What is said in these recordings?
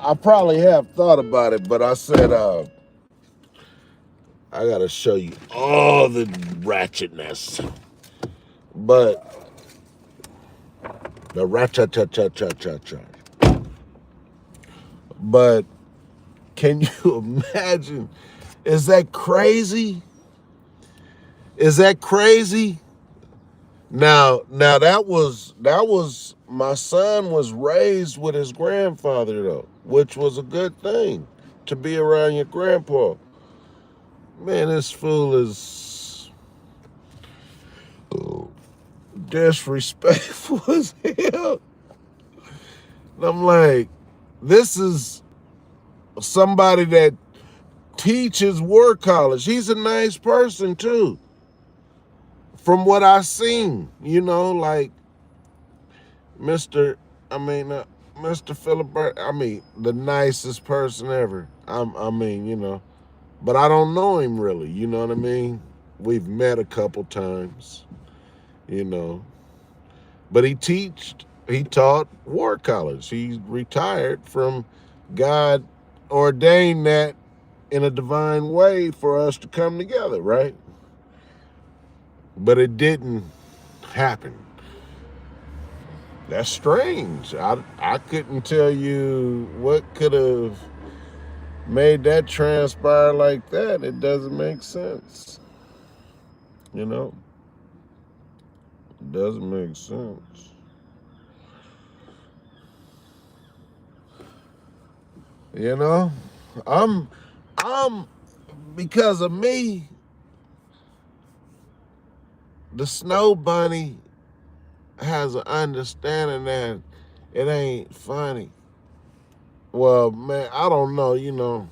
I probably have thought about it, but I said, I gotta show you all the ratchetness. But the ratchet, cha cha cha cha cha. But can you imagine? Is that crazy? Is that crazy? Now that was my son was raised with his grandfather though, which was a good thing to be around your grandpa. Man, this fool is disrespectful as hell. And I'm like, this is somebody that teaches war college. He's a nice person too, from what I seen. Like Mr. I mean, Mr. Philibert. I mean, the nicest person ever. I mean, but I don't know him really. You know what I mean? We've met a couple times. You know, but he taught war college. He retired from God ordained that in a divine way for us to come together, right? But it didn't happen. That's strange. I couldn't tell you what could have made that transpire like that. It doesn't make sense. You know? It doesn't make sense. You know? I'm I'm because of me, the snow bunny has an understanding that it ain't funny. Well, man, I don't know,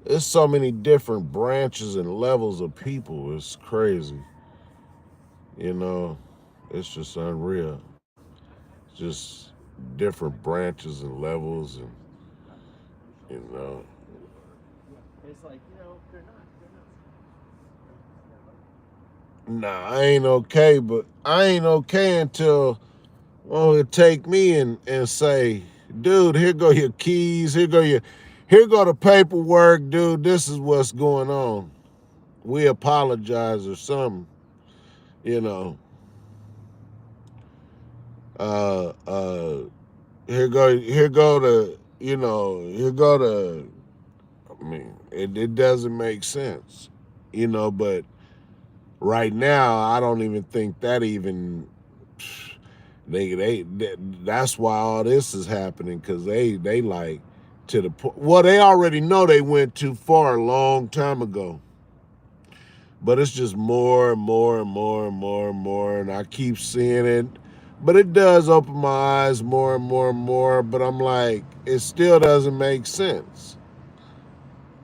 there's so many different branches and levels of people. It's crazy. You know, it's just unreal. Just different branches and levels, and you know. Nah, I ain't okay until it take me and say, dude, here go your keys, here go the paperwork, dude. This is what's going on. We apologize or something, you know. Uh uh here go the here go the I mean, it doesn't make sense, but right now I don't even think that even they that's why all this is happening, because they like to the point. Well, they already know they went too far a long time ago, but it's just more and more and more and more and more, and I keep seeing it. But it does open my eyes more and more and more. But I'm like, it still doesn't make sense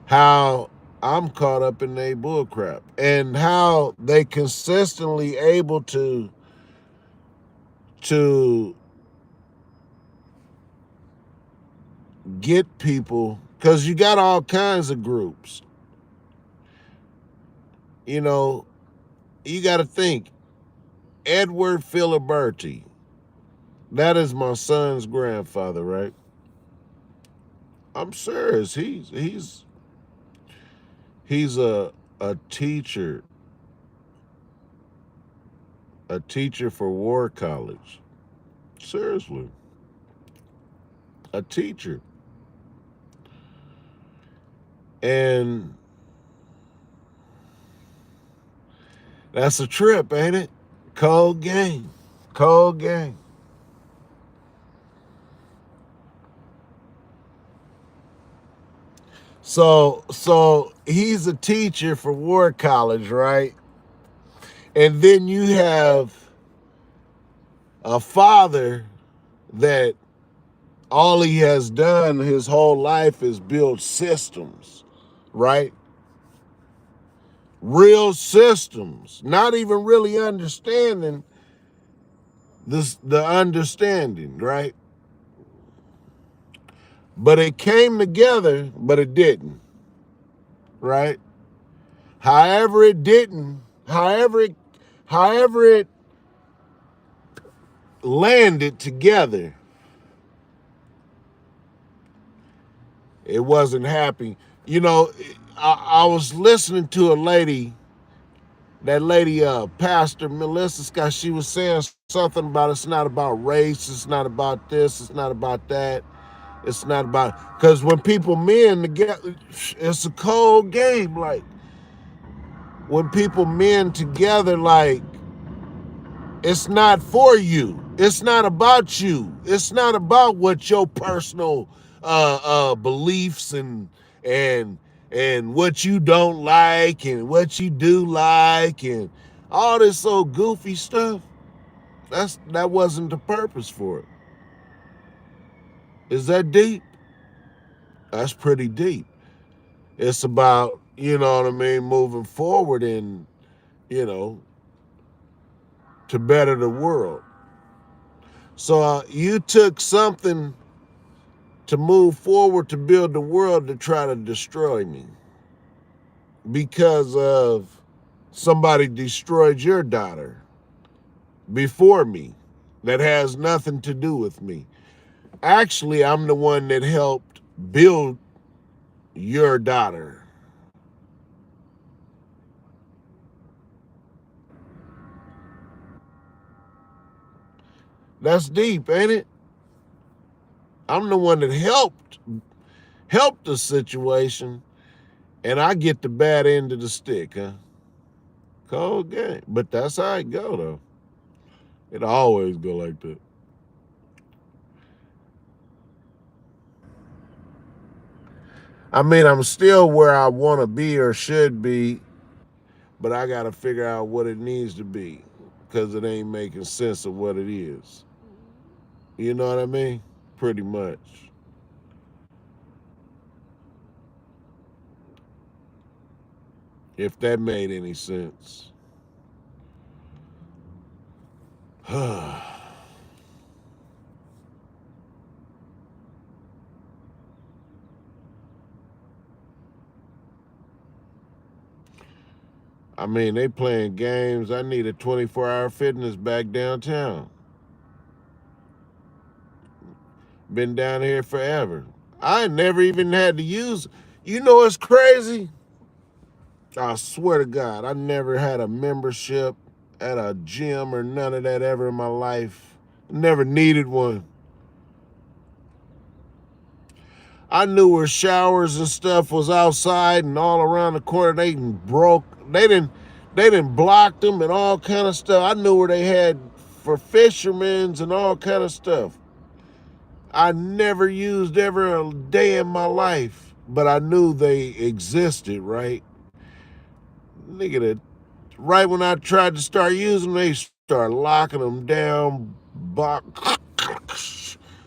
how I'm caught up in their bullcrap, and how they consistently able to get people, because you got all kinds of groups. You know, you got to think. Edward Filiberti, that is my son's grandfather, right? I'm serious. He's a teacher, a teacher for War College. Seriously, a teacher, and that's a trip, ain't it? Cold game, cold game. So he's a teacher for War College, right? And then you have a father that all he has done his whole life is build systems, right? Real systems, not even really understanding the understanding, right? But it came together, but it didn't, right? However it didn't, however it landed together, It wasn't happy. You know, I was listening to a lady, that lady, Pastor Melissa Scott. She was saying something about it's not about race, it's not about this, it's not about that, it's not about, because when people men together, it's a cold game. Like when people men together, like it's not for you. It's not about you. It's not about what your personal beliefs and and what you don't like and what you do like and all this old goofy stuff. That wasn't the purpose for it. Is that deep? That's pretty deep. It's about, you know what I mean, moving forward and, you know, to better the world. So you took something to move forward to build the world to try to destroy me because of somebody destroyed your daughter before me that has nothing to do with me. Actually, I'm the one that helped build your daughter. That's deep, ain't it? I'm the one that helped the situation, and I get the bad end of the stick, huh? Cold game. But that's how it go, though. It always go like that. I mean, I'm still where I want to be or should be, but I got to figure out what it needs to be because it ain't making sense of what it is. You know what I mean? Pretty much. If that made any sense. I mean, they playing games. I need a 24-hour fitness back downtown. Been down here forever. I never even had to use. You know what's crazy? I swear to God, I never had a membership at a gym or none of that ever in my life. Never needed one. I knew where showers and stuff was outside and all around the corner. They broke. They didn't block them and all kind of stuff. I knew where they had for fishermen's and all kind of stuff. I never used ever a day in my life, but I knew they existed, right? Nigga, that right when I tried to start using them, they start locking them down.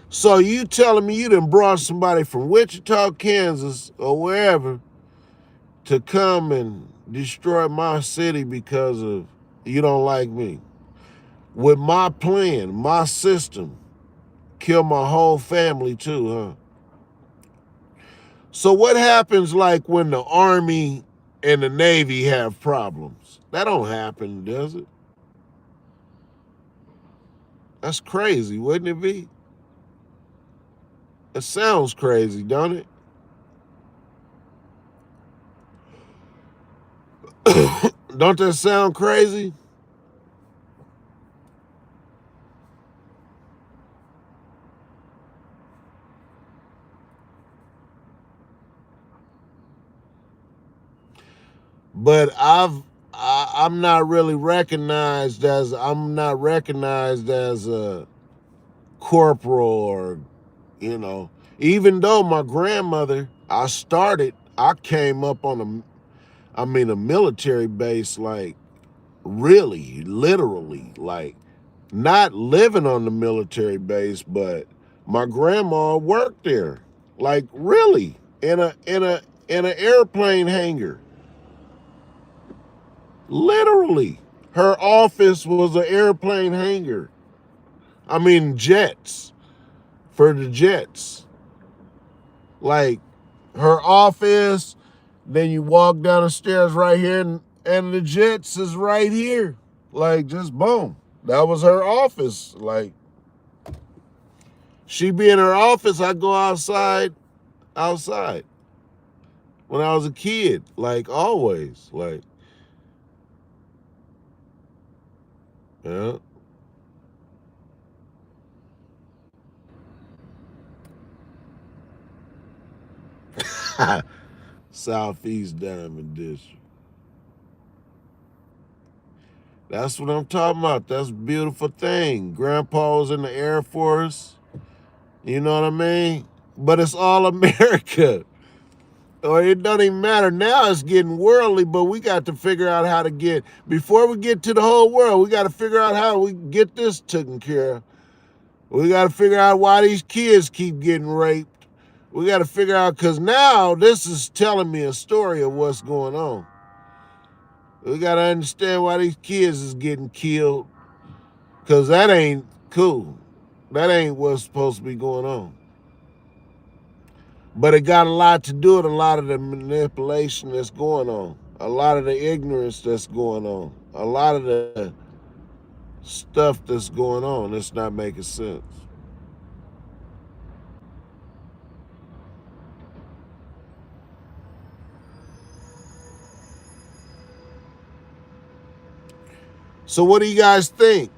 So you telling me you done brought somebody from Wichita, Kansas, or wherever to come and destroy my city because of you don't like me? With my plan, my system, kill my whole family too, huh? So what happens like when the Army and the Navy have problems? That don't happen, does it? That's crazy, wouldn't it be? It sounds crazy, don't it? Don't that sound crazy? But I'm not really recognized as a corporal or you know, even though my grandmother, I came up on a military base, like really, literally, like not living on the military base, but my grandma worked there, like really, in an airplane hangar, literally. Her office was an airplane hangar. I mean, jets for the jets. Like her office, then you walk down the stairs right here, and the Jets is right here. Like, just boom. That was her office. Like, she be in her office, I go outside, outside when I was a kid, like always. Like, yeah. Southeast Diamond District. That's what I'm talking about. That's a beautiful thing. Grandpa was in the Air Force. You know what I mean? But it's all America. Or it doesn't even matter. Now it's getting worldly, but we got to figure out how to get, before we get to the whole world, we got to figure out how we get this taken care of. We got to figure out why these kids keep getting raped. We got to figure out, because now this is telling me a story of what's going on. We got to understand why these kids is getting killed, because that ain't cool. That ain't what's supposed to be going on. But it got a lot to do with a lot of the manipulation that's going on, a lot of the ignorance that's going on, a lot of the stuff that's going on that's not making sense. So, what do you guys think?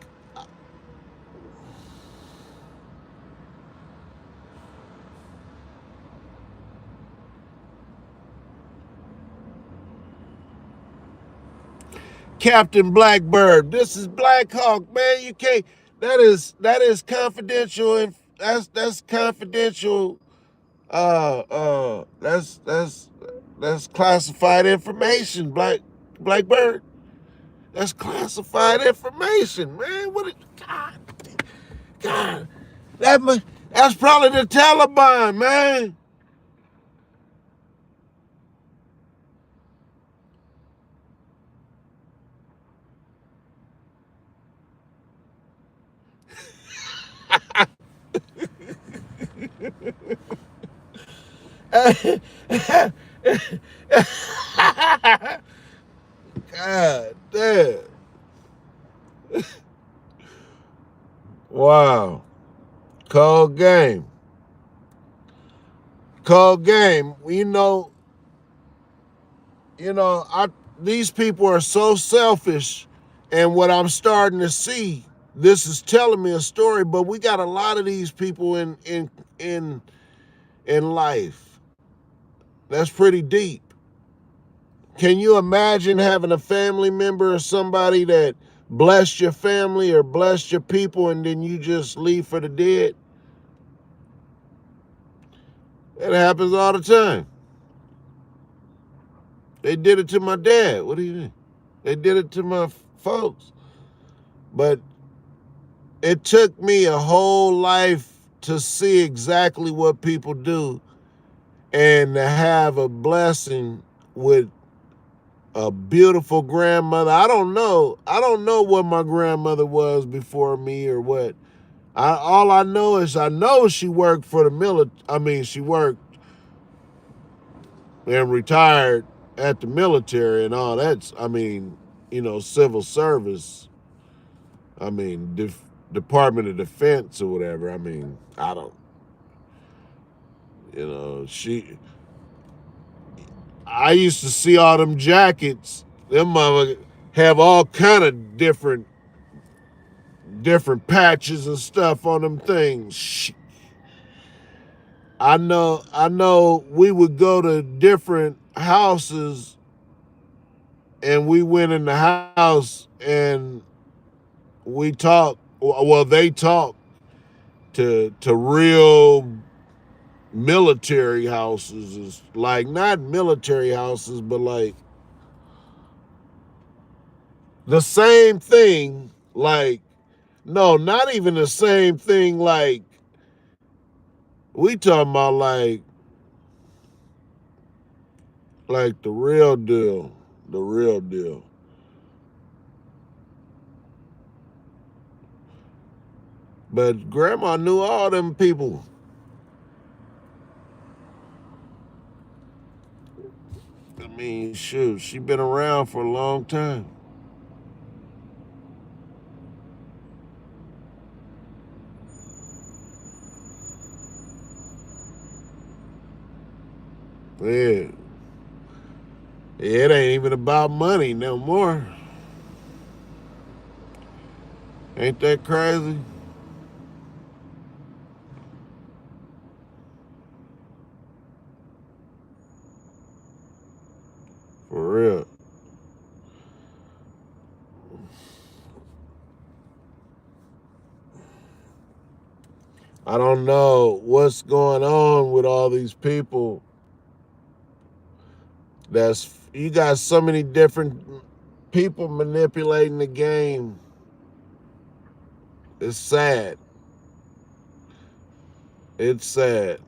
Captain Blackbird, this is Black Hawk, man. You can't. That is confidential, and that's confidential. That's classified information. Blackbird. That's classified information, man. God, God, that's probably the Taliban, man. God damn. Wow. Cold game. Cold game. I these people are so selfish, and what I'm starting to see, this is telling me a story, but we got a lot of these people in in life. That's pretty deep. Can you imagine having a family member or somebody that blessed your family or blessed your people and then you just leave for the dead? That happens all the time. They did it to my dad. What do you mean? They did it to my folks. But it took me a whole life to see exactly what people do and to have a blessing with a beautiful grandmother. I don't know. I don't know what my grandmother was before me or what. All I know is I know she worked for the military. I mean, she worked and retired at the military and all that's, I mean, civil service. I mean, Department of Defense or whatever. I mean, I don't, I used to see all them jackets. Them mama have all kind of different patches and stuff on them things. I know we would go to different houses and we went in the house and we talked, well they talked to real military houses, like not military houses but like the same thing, like no, not even the same thing, like we talking about like the real deal. But grandma knew all them people. I mean, shoot, she been around for a long time. Yeah. It ain't even about money no more. Ain't that crazy? For real. I don't know what's going on with all these people. You got so many different people manipulating the game. It's sad. It's sad.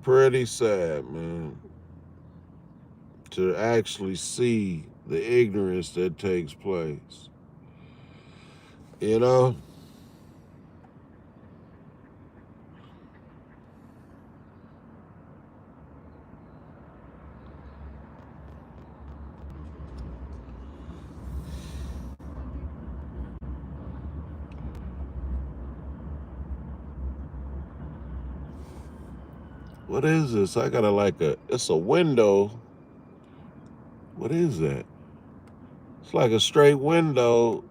Pretty sad, man. To actually see the ignorance that takes place. You know? What is this? I got it's a window. What is that? It's like a straight window.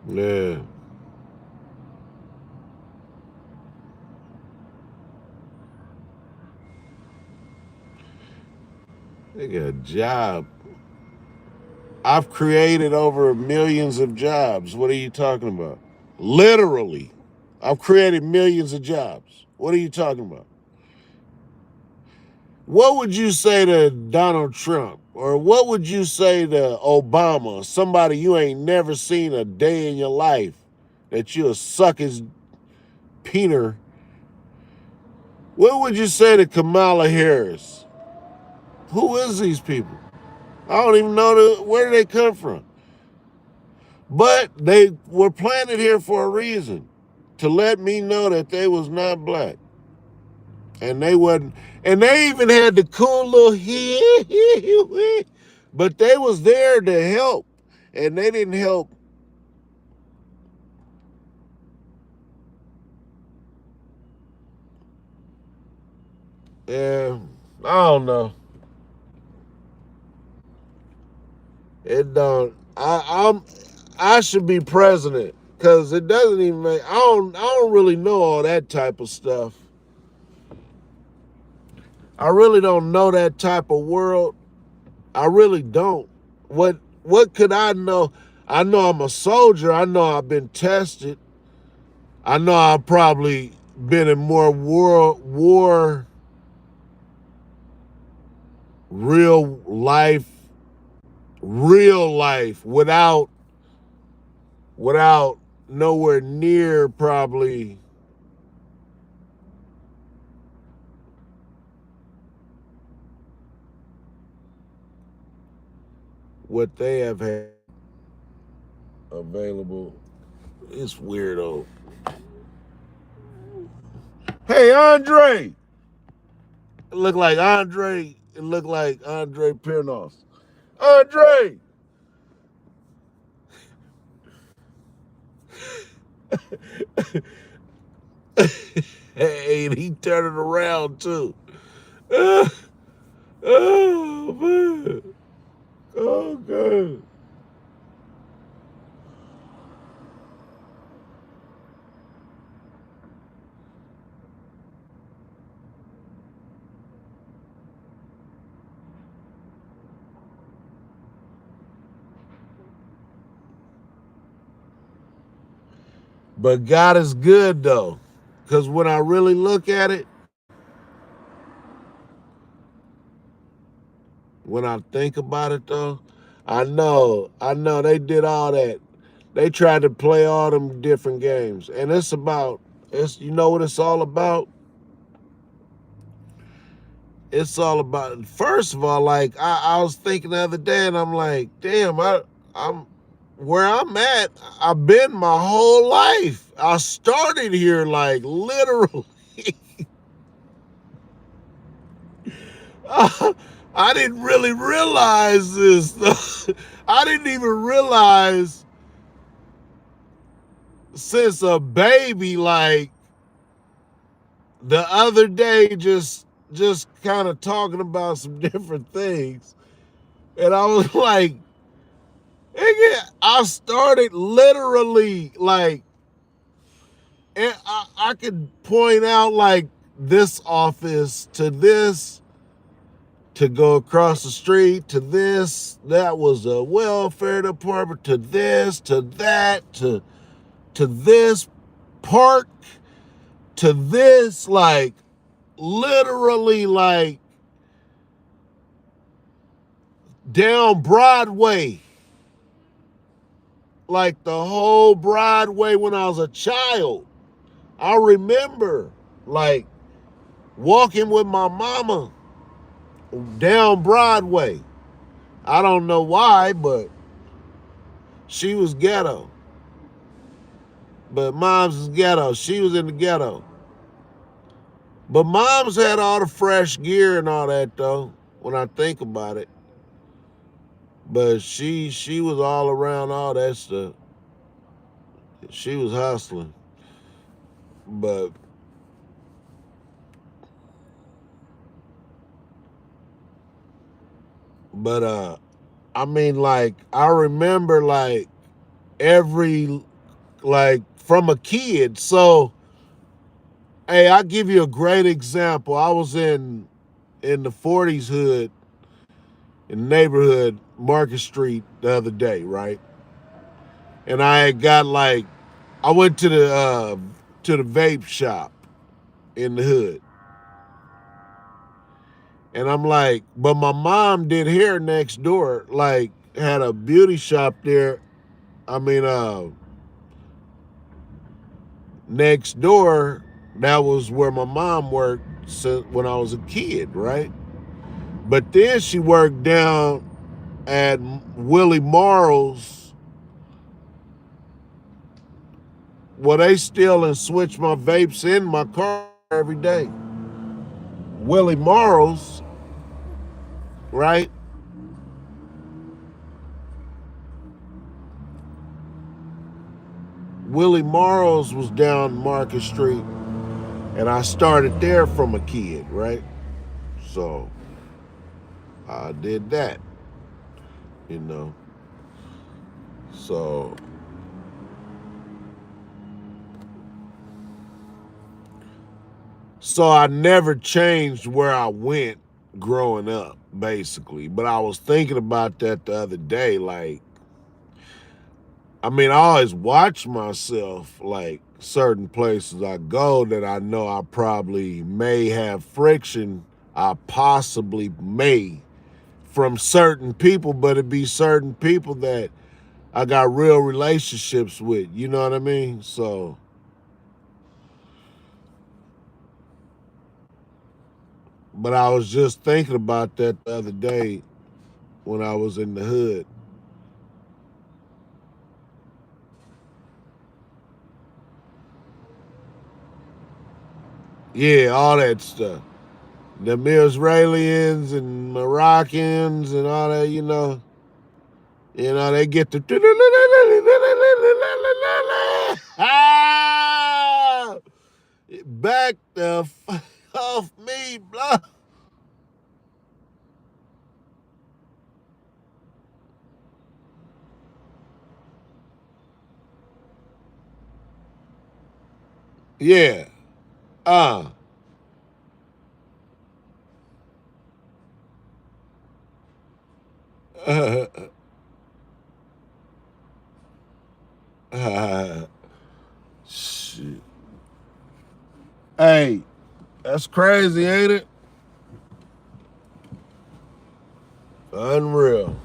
Yeah. They got a job. I've created over millions of jobs. What are you talking about? Literally. I've created millions of jobs. What are you talking about? What would you say to Donald Trump? Or what would you say to Obama, somebody you ain't never seen a day in your life, that you'll suck his peener? What would you say to Kamala Harris? Who is these people? I don't even know where they come from. But they were planted here for a reason, to let me know that they was not black. And they wasn't, and they even had the cool little but they was there to help. And they didn't help. Yeah, I don't know. It don't. I should be president because it doesn't even make. I don't really know all that type of stuff. I really don't know that type of world. I really don't. What could I know? I know I'm a soldier. I know I've been tested. I know I've probably been in more war real life without nowhere near probably what they have had available. It's weirdo. Hey Andre, it looked like Andre. It looked like Andre Pirnos. Andre, hey, and he turned it around too. Uh, oh man, oh god. But God is good though, because when I really look at it, When I think about it though, I know they did all that. They tried to play all them different games. And it's you know what it's all about? It's all about first of all, like I was thinking the other day and I'm like, damn, I'm where I'm at, I've been my whole life. I started here like literally. I didn't really realize this. I didn't even realize since a baby, like the other day, just kind of talking about some different things, and I was like, I started literally like, and I could point out like this office to this, to go across the street to this, that was a welfare department, to this, to that, to this park, to this, like literally like down Broadway, like the whole Broadway when I was a child. I remember like walking with my mama down Broadway. I don't know why, but she was ghetto. But mom's was ghetto. She was in the ghetto. But mom's had all the fresh gear and all that though, when I think about it. But she was all around all that stuff. She was hustling. But but I mean like I remember like every like from a kid. So hey, I'll give you a great example. I was in the 40s hood in the neighborhood, Market Street, the other day, right? And I had got like I went to the vape shop in the hood. And I'm like, but my mom did hair next door, like had a beauty shop there. I mean, next door, that was where my mom worked since when I was a kid, right? But then she worked down at Willie Morrow's. Well, they steal and switch my vapes in my car every day. Willie Morrow's, right? Willie Morrow's was down Market Street, and I started there from a kid, right? So I did that, you know. So so I never changed where I went growing up, basically. But I was thinking about that the other day, like I mean, I always watch myself like certain places I go that I know I probably may have friction. I possibly may from certain people, but it be certain people that I got real relationships with. You know what I mean? So, but I was just thinking about that the other day when I was in the hood. Yeah, all that stuff. The Israelis and Moroccans and all that, you know. You know, they get the back the fuck off me, blah. Yeah. Uh. Shit. Hey, that's crazy, ain't it? Unreal.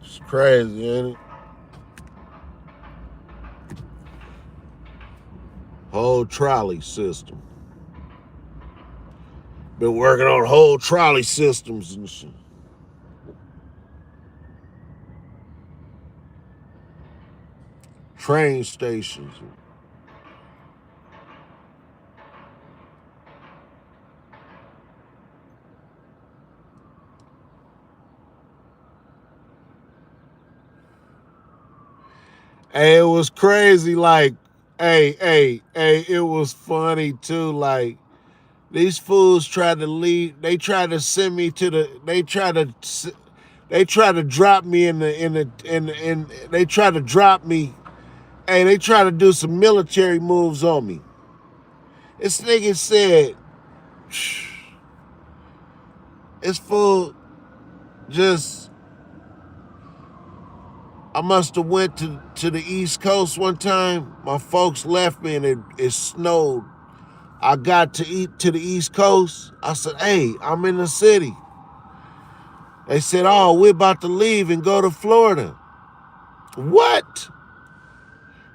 It's crazy, ain't it? Whole trolley system. Been working on whole trolley systems and shit. Train stations. Hey, it was crazy. Like, hey, it was funny too. Like, these fools tried to leave. They tried to send me to the. They tried to drop me in. They tried to drop me. Hey, they tried to do some military moves on me. This nigga said, "It's fool just." I must have went to the East Coast one time. My folks left me and it snowed. I got to eat to the East Coast. I said, hey, I'm in the city. They said, oh, we're about to leave and go to Florida. What?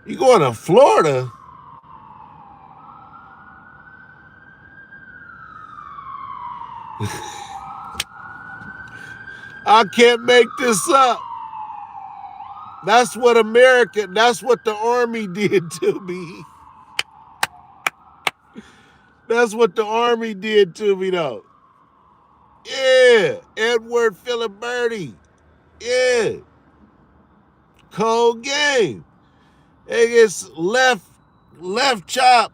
You going to Florida? I can't make this up. That's what that's what the Army did to me. That's what the Army did to me, though. Yeah, Edward Filiberti. Yeah, cold game. It gets left chop.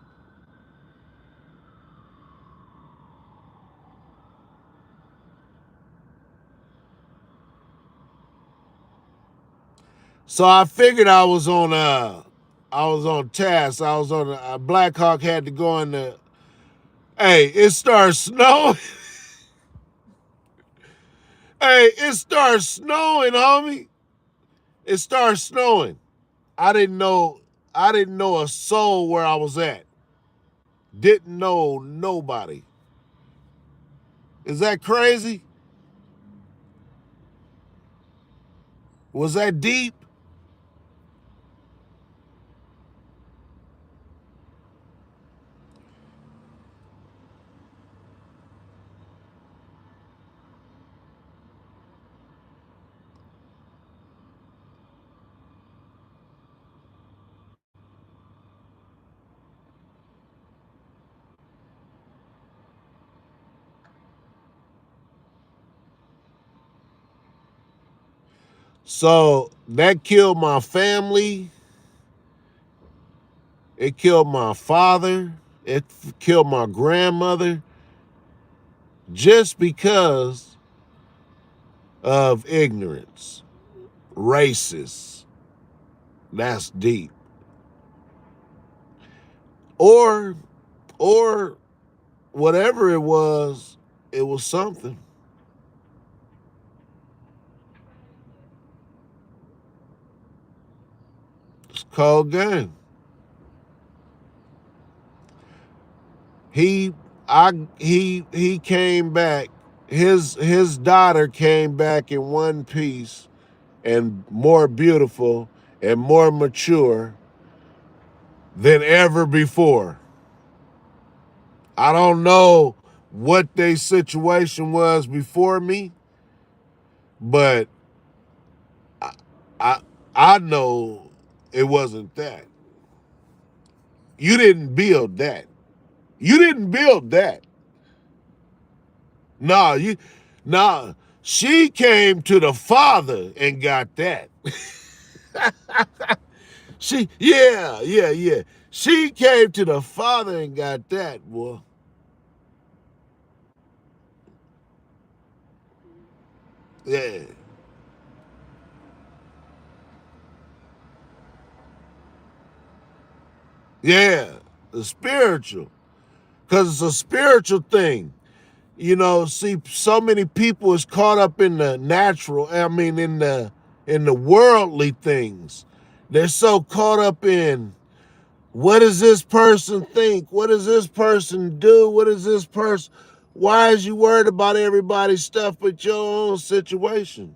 So I figured I was on task. I was on Black Hawk had to go in the. Hey, it starts snowing. Hey, it starts snowing, homie. It starts snowing. I didn't know. I didn't know a soul where I was at. Didn't know nobody. Is that crazy? Was that deep? So that killed my family. It killed my father. It killed my grandmother just because of ignorance. Racist. That's deep. Or or whatever it was something. It's called game. He he came back. His daughter came back in one piece and more beautiful and more mature than ever before. I don't know. what their situation was before me, but I, I I know it wasn't that. You didn't build that. You didn't build that. Nah, nah. She came to the Father and got that. Yeah. She came to the Father and got that, boy. Yeah, yeah. The spiritual, because it's a spiritual thing. See, so many people is caught up in the natural. I mean, in the worldly things. They're so caught up in what does this person think? What does this person do? What is this person? Why is you worried about everybody's stuff but your own situation?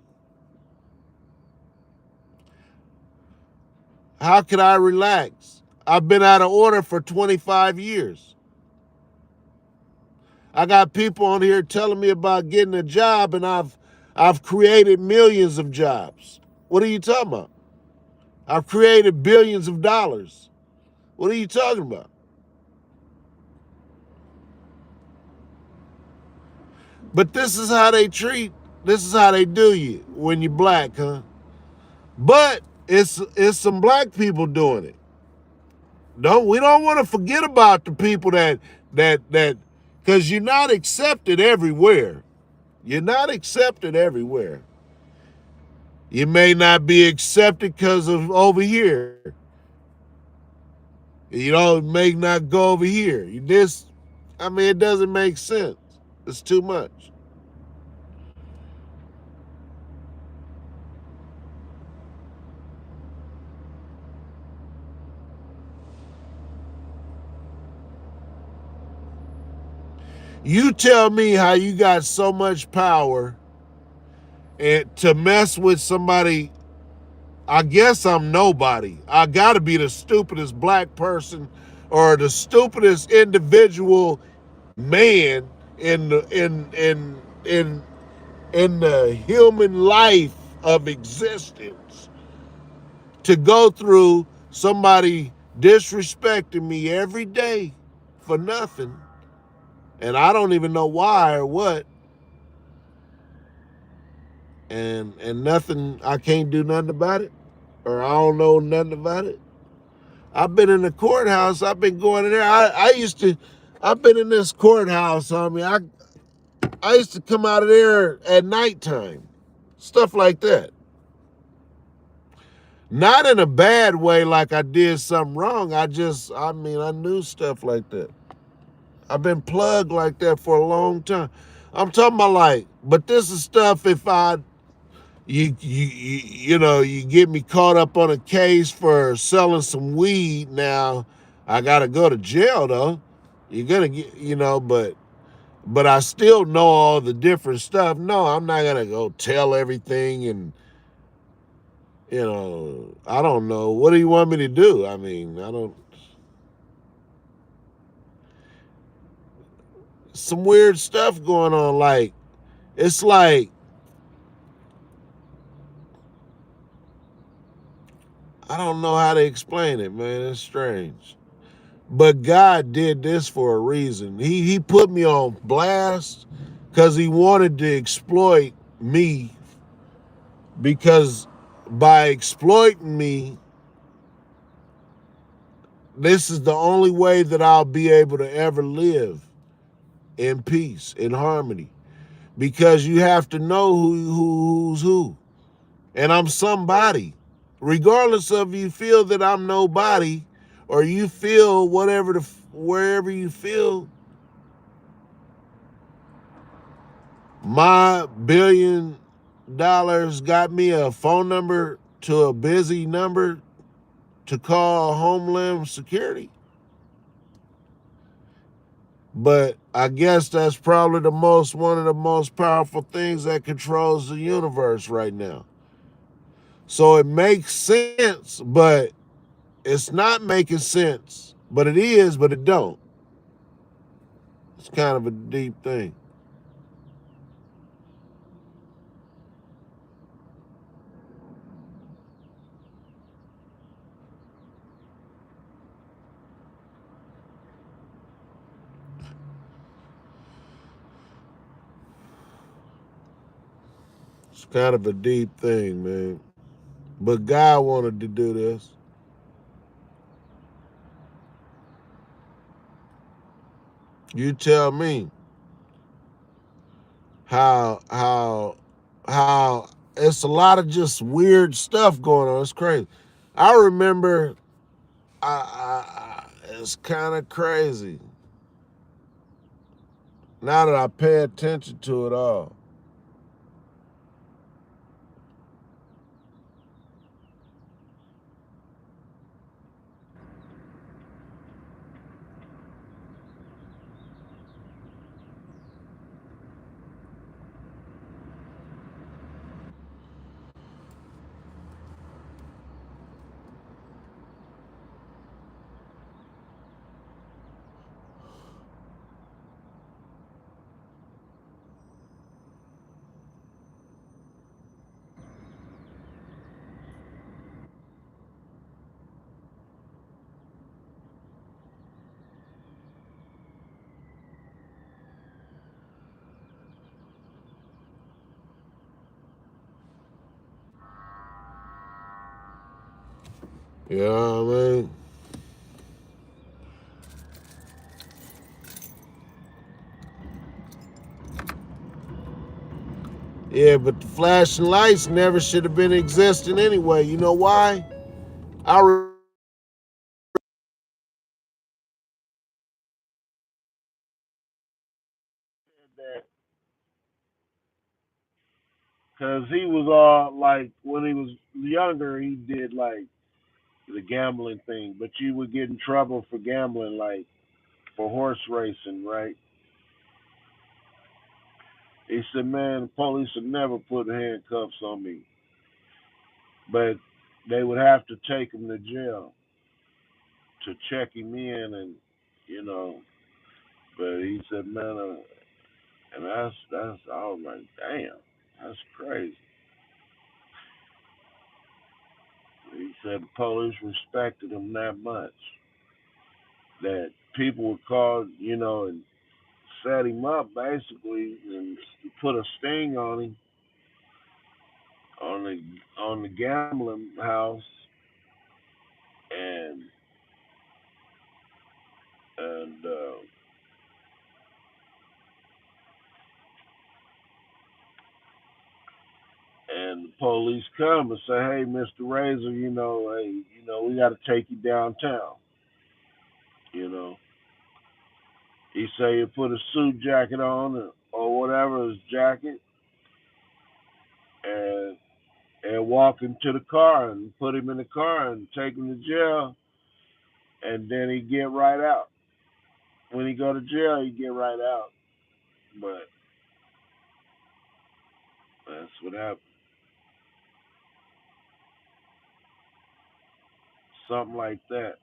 How can I relax? I've been out of order for 25 years. I got people on here telling me about getting a job, and I've created millions of jobs. What are you talking about? I've created billions of dollars. What are you talking about? But this is how they do you when you're black, huh? But it's some black people doing it. We don't want to forget about the people that because you're not accepted everywhere. You're not accepted everywhere. You may not be accepted because of over here. It may not go over here. It doesn't make sense. It's too much. You tell me how you got so much power and to mess with somebody. I guess I'm nobody. I got to be the stupidest black person or the stupidest individual man in in the human life of existence to go through somebody disrespecting me every day for nothing, and I don't even know why or what, and nothing. I can't do nothing about it, or I don't know nothing about it. I've been in the courthouse. I've been going in there. I've been in this courthouse. I used to come out of there at nighttime, stuff like that. Not in a bad way, like I did something wrong. I knew stuff like that. I've been plugged like that for a long time. I'm talking about but this is stuff. If you get me caught up on a case for selling some weed. Now I gotta go to jail though. You're gonna get, but I still know all the different stuff. No, I'm not gonna go tell everything, and I don't know. What do you want me to do? I don't. Some weird stuff going on. It's like I don't know how to explain it, man. It's strange. But God did this for a reason. He put me on blast because he wanted to exploit me, because by exploiting me, this is the only way that I'll be able to ever live in peace, in harmony. Because you have to know who's who. And I'm somebody. Regardless of you feel that I'm nobody, or you feel wherever you feel, my $1 billion got me a phone number to a busy number to call Homeland Security. But I guess that's probably one of the most powerful things that controls the universe right now. So it makes sense, but it's not making sense. But it is, but it don't. It's kind of a deep thing. It's kind of a deep thing, man. But God wanted to do this. You tell me how how it's a lot of just weird stuff going on. It's crazy. I remember it's kind of crazy now that I pay attention to it all. You know what I mean? Yeah, but the flashing lights never should have been existing anyway. You know why? I that because he was all like when he was younger, he did like the gambling thing, but you would get in trouble for gambling, like for horse racing, right? He said, "Man, the police would never put handcuffs on me, but they would have to take him to jail to check him in, and you know." But he said, "Man, and that's I was like, damn, that's crazy." He said the police respected him that much that people would call, and set him up basically and put a sting on him on the gambling house and and and the police come and say, "Hey, Mr. Razor, hey, we got to take you downtown." You know, he say he put a suit jacket on or whatever his jacket and walk him to the car and put him in the car and take him to jail, and then he get right out. When he go to jail, he get right out. But that's what happened. Something like that.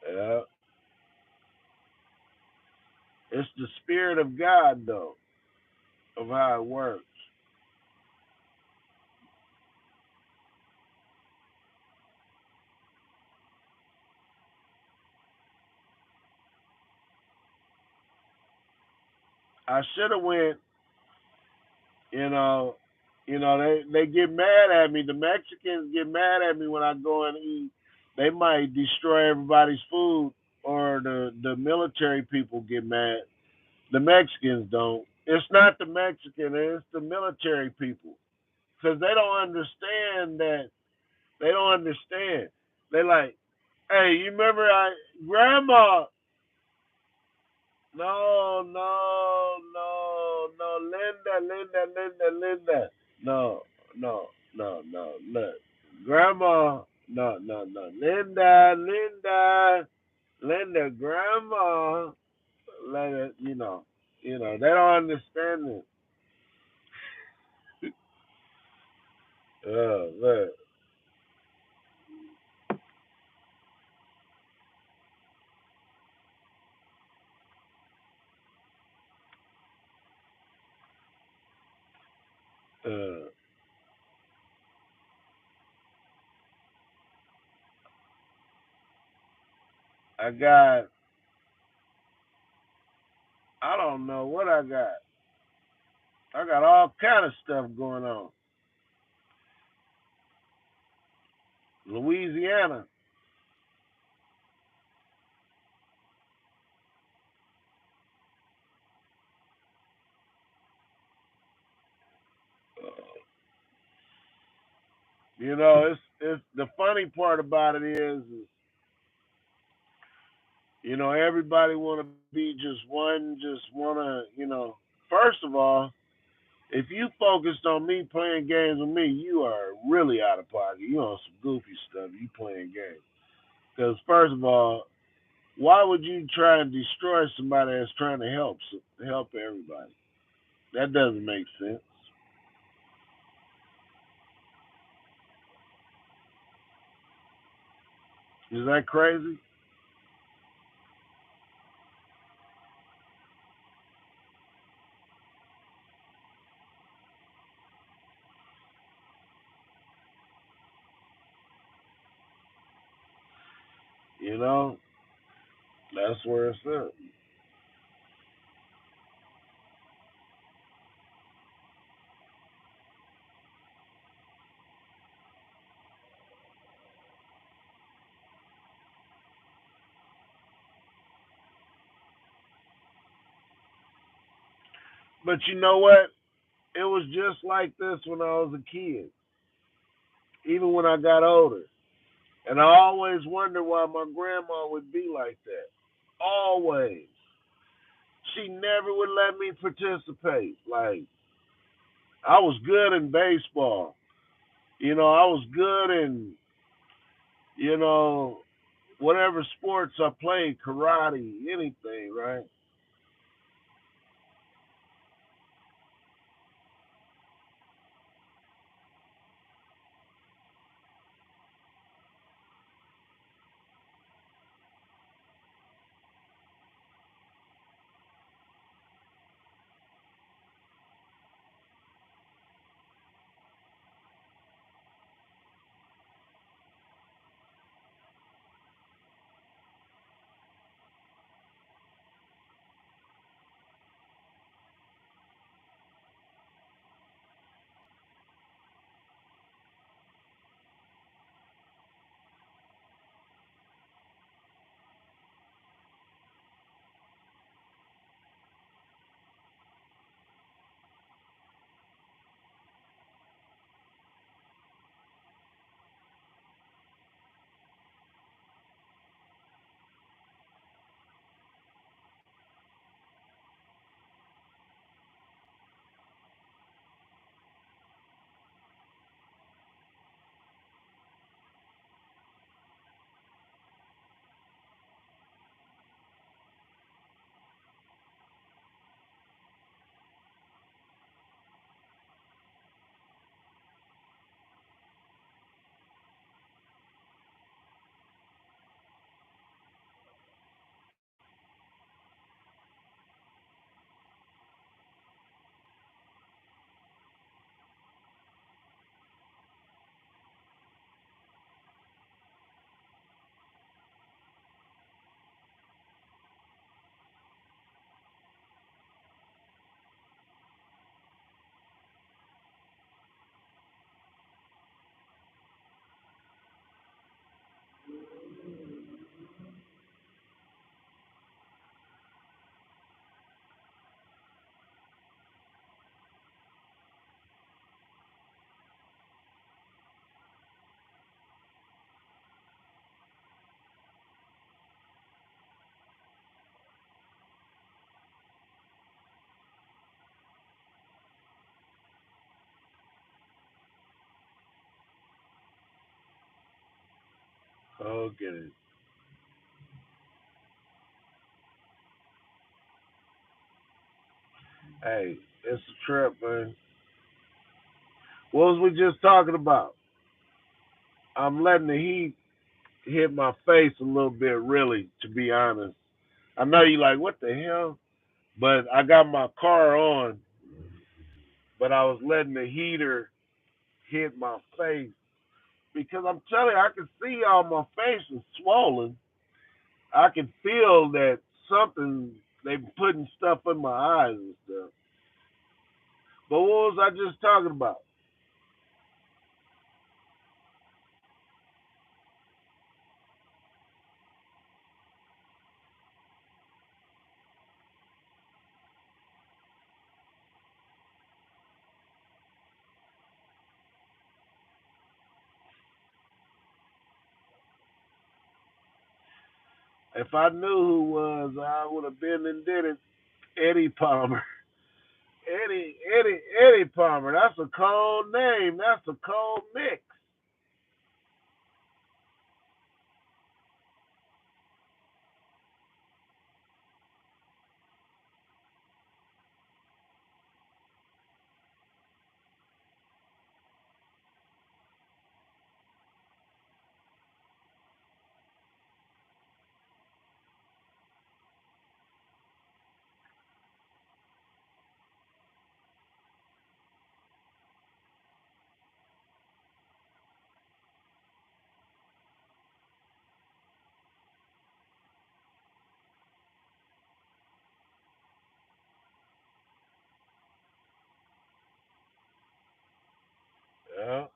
Yeah. It's the spirit of God, though, of how it works. I should have went. You know, they get mad at me. The Mexicans get mad at me when I go and eat. They might destroy everybody's food, or the military people get mad. The Mexicans don't. It's not the Mexican. It's the military people because they don't understand that. They don't understand. They like, hey, you remember grandma? No, no, no, no, Linda, Linda, Linda, Linda. No, no, no, no. Look, grandma. No, no, no, Linda, Linda, Linda, grandma. Let it, they don't understand it. Look. Uh, I got, I don't know what I got. I got all kind of stuff going on. Louisiana. It's the funny part about it is everybody want to be just one, just want to. First of all, if you focused on me playing games with me, you are really out of pocket. You on some goofy stuff. You playing games. Because first of all, why would you try and destroy somebody that's trying to help everybody? That doesn't make sense. Is that crazy? You know, that's where it's at. But you know what? It was just like this when I was a kid, even when I got older. And I always wondered why my grandma would be like that. Always. She never would let me participate. Like, I was good in baseball. I was good in, you know, whatever sports I played, karate, anything, right? Oh, get it. Hey, it's a trip, man. What was we just talking about? I'm letting the heat hit my face a little bit, really, to be honest. I know you like, what the hell? But I got my car on, but I was letting the heater hit my face because I'm telling you, I can see all my face is swollen. I can feel that something they putting stuff in my eyes and stuff. But what was I just talking about? If I knew who it was, I would have been and did it. Eddie Palmer. Eddie Palmer. That's a cold name. That's a cold mix. Yeah,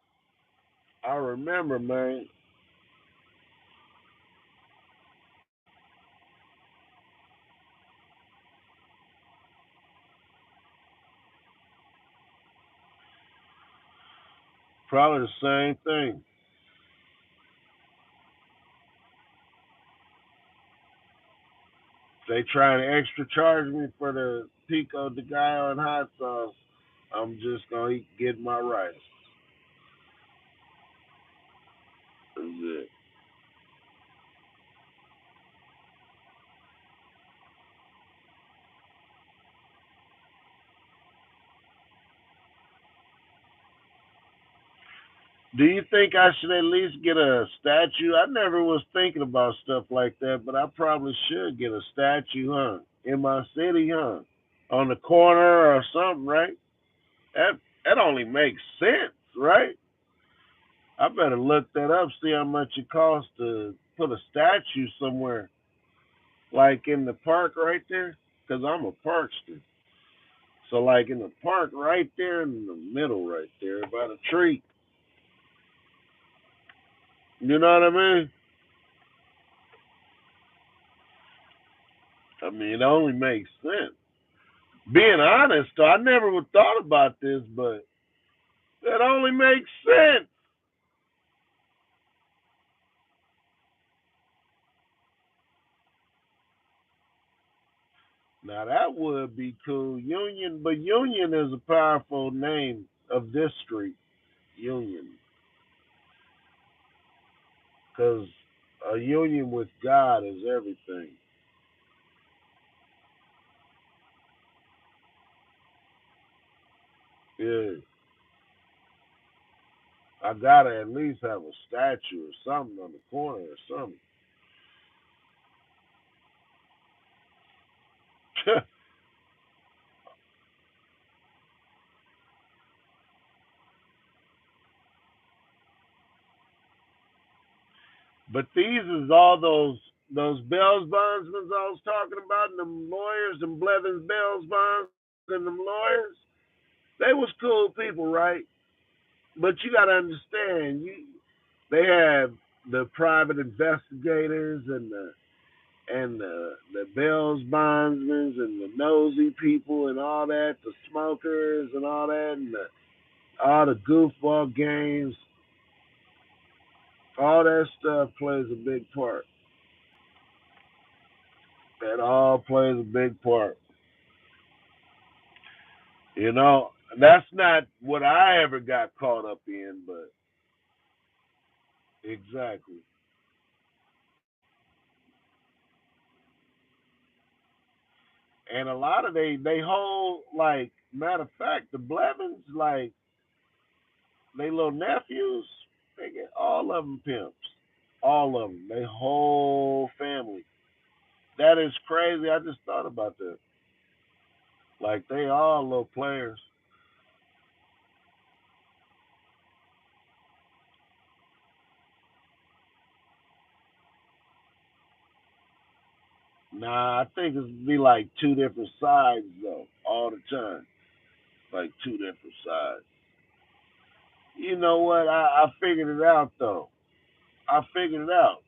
I remember, man. Probably the same thing. They trying to extra charge me for the pico de gallo and hot sauce. I'm just gonna get my rice. That's it. Do you think I should at least get a statue? I never was thinking about stuff like that, but I probably should get a statue, huh? In my city, huh? On the corner or something, right? That that only makes sense, right? I better look that up, see how much it costs to put a statue somewhere, like in the park right there, because I'm a parkster. So, like in the park right there in the middle, right there by the tree. You know what I mean? I mean, it only makes sense. Being honest, though, I never would thought about this, but that only makes sense. Now that would be cool, Union, but Union is a powerful name of this street, Union, because a union with God is everything. Yeah, I gotta at least have a statue or something on the corner or something. But these is all those Bells bondsmen I was talking about, and them lawyers, and Blevins Bells bonds, and them lawyers. They was cool people, right? But you got to understand, they have the private investigators and the Bells bondsmen and the nosy people and all that, the smokers and all that, and all the goofball games. All that stuff plays a big part. That all plays a big part. You know, that's not what I ever got caught up in, but exactly. And a lot of they whole like matter of fact, the Blevins like they little nephews, they get all of them pimps, all of them, they whole family. That is crazy. I just thought about that. Like they all little players. Nah, I think it'd be like two different sides though, all the time. Like two different sides. You know what? I figured it out though. I figured it out.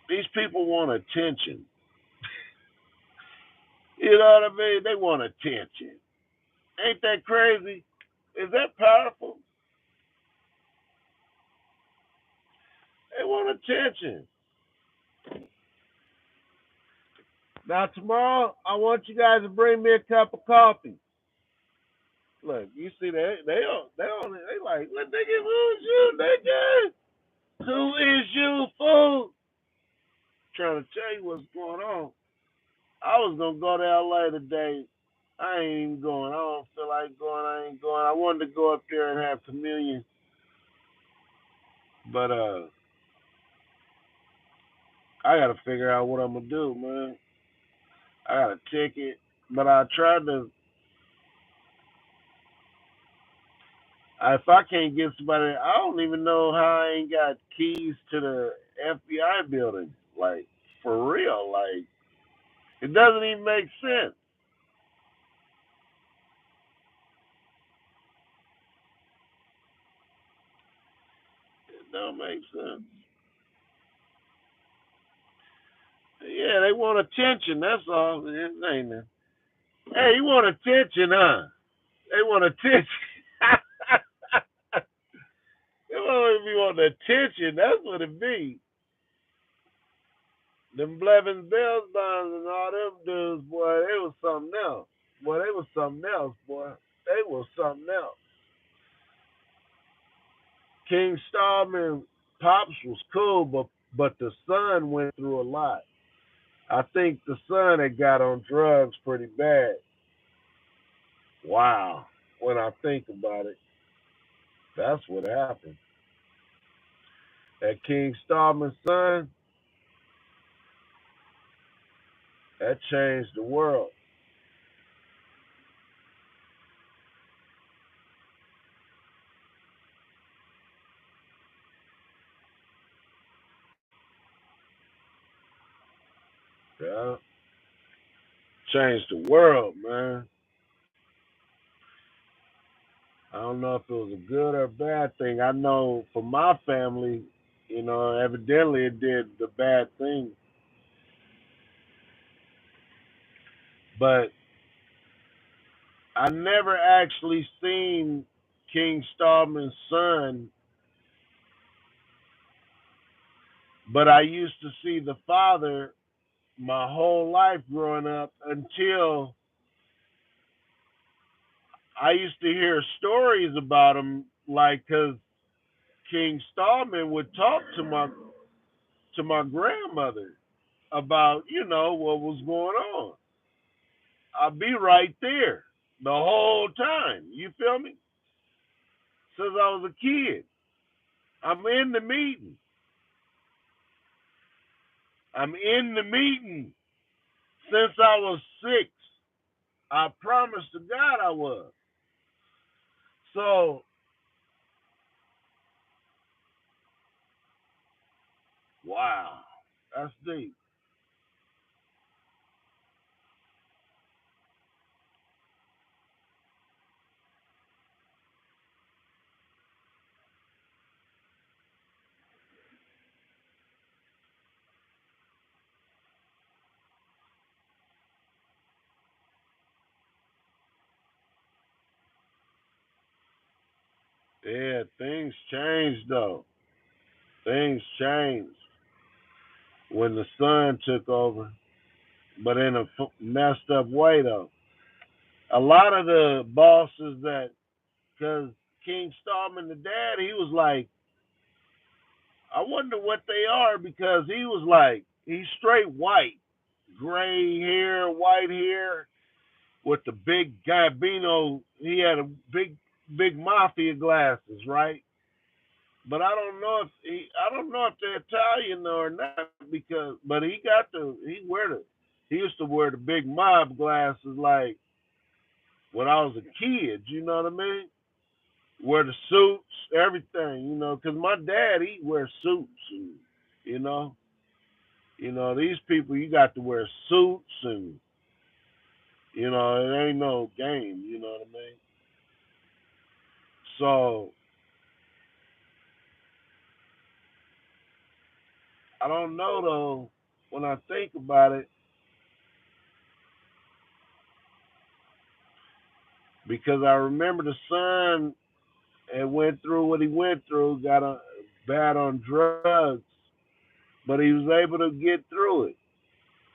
These people want attention. You know what I mean? They want attention. Ain't that crazy? Is that powerful? They want attention. Now tomorrow, I want you guys to bring me a cup of coffee. Look, you see they like, what nigga, who is you, nigga? Who is you, fool? Trying to tell you what's going on. I was gonna go to LA today. I ain't even going. I don't feel like going. I ain't going. I wanted to go up there and have communion, but I gotta figure out what I'm gonna do, man. I got a ticket, but I tried to. If I can't get somebody, I don't even know how I ain't got keys to the FBI building. Like for real, like it doesn't even make sense. It don't make sense. Yeah, they want attention. That's all. It ain't it? Hey, you want attention, huh? They want attention. They want to be want attention. That's what it be. Them Blevins, Bells, Bonds, and all them dudes, boy, they was something else. Boy, they was something else, boy. They was something else. King Stallman, Pops was cool, but the son went through a lot. I think the son had got on drugs pretty bad. Wow. When I think about it, that's what happened. That King Stallman's son, that changed the world. Yeah. Changed the world, man. I don't know if it was a good or a bad thing. I know for my family, evidently it did the bad thing. But I never actually seen King Stallman's son, but I used to see the father my whole life growing up until I used to hear stories about him, like, because King Stallman would talk to my grandmother about what was going on. I'll be right there the whole time. You feel me? Since I was a kid, I'm in the meeting. I'm in the meeting since I was 6. I promised to God I was. So, wow, that's deep. Yeah, things changed though. Things changed when the son took over, but in a messed up way though. A lot of the bosses that, because King Stallman, the dad, he was like, I wonder what they are, because he was like, he's straight white, gray hair, white hair, with the big Gabino. He had a big mafia glasses, right? But I don't know if they're Italian or not, because but he used to wear the big mob glasses like when I was a kid. You know what I mean? Wear the suits, everything. Because my dad he wears suits. You know, These people, you got to wear suits and, it ain't no game, you know what I mean? So, I don't know though, when I think about it, because I remember the son and went through what he went through, got bad on drugs, but he was able to get through it.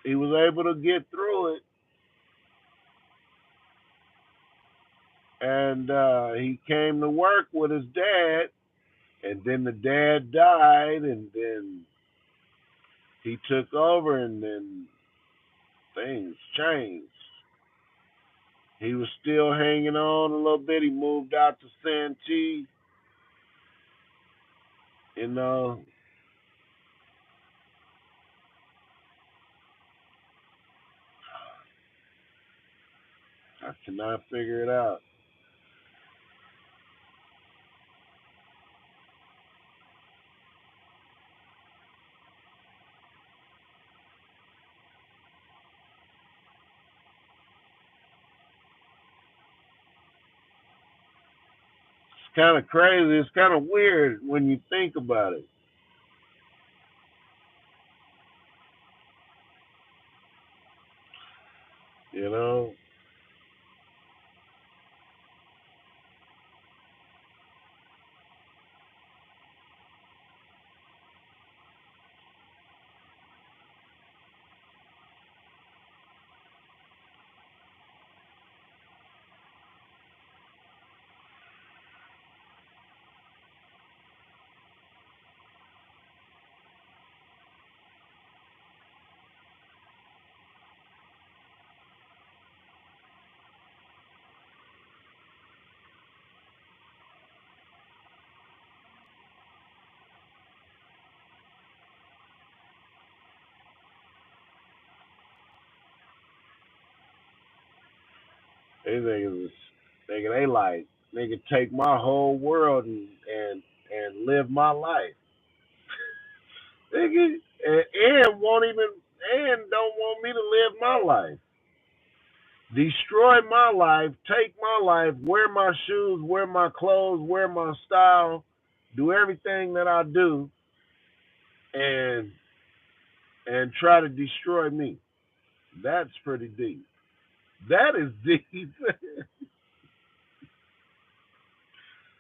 He was able to get through it, and he came to work with his dad, and then the dad died, and then he took over, and then things changed. He was still hanging on a little bit. He moved out to Santee, you know. I cannot figure it out. It's kind of crazy. It's kind of weird when you think about it. You know, they niggas, nigga, they like, nigga, take my whole world and live my life, nigga, and won't even and don't want me to live my life. Destroy my life, take my life, wear my shoes, wear my clothes, wear my style, do everything that I do, and try to destroy me. That's pretty deep. That is deep.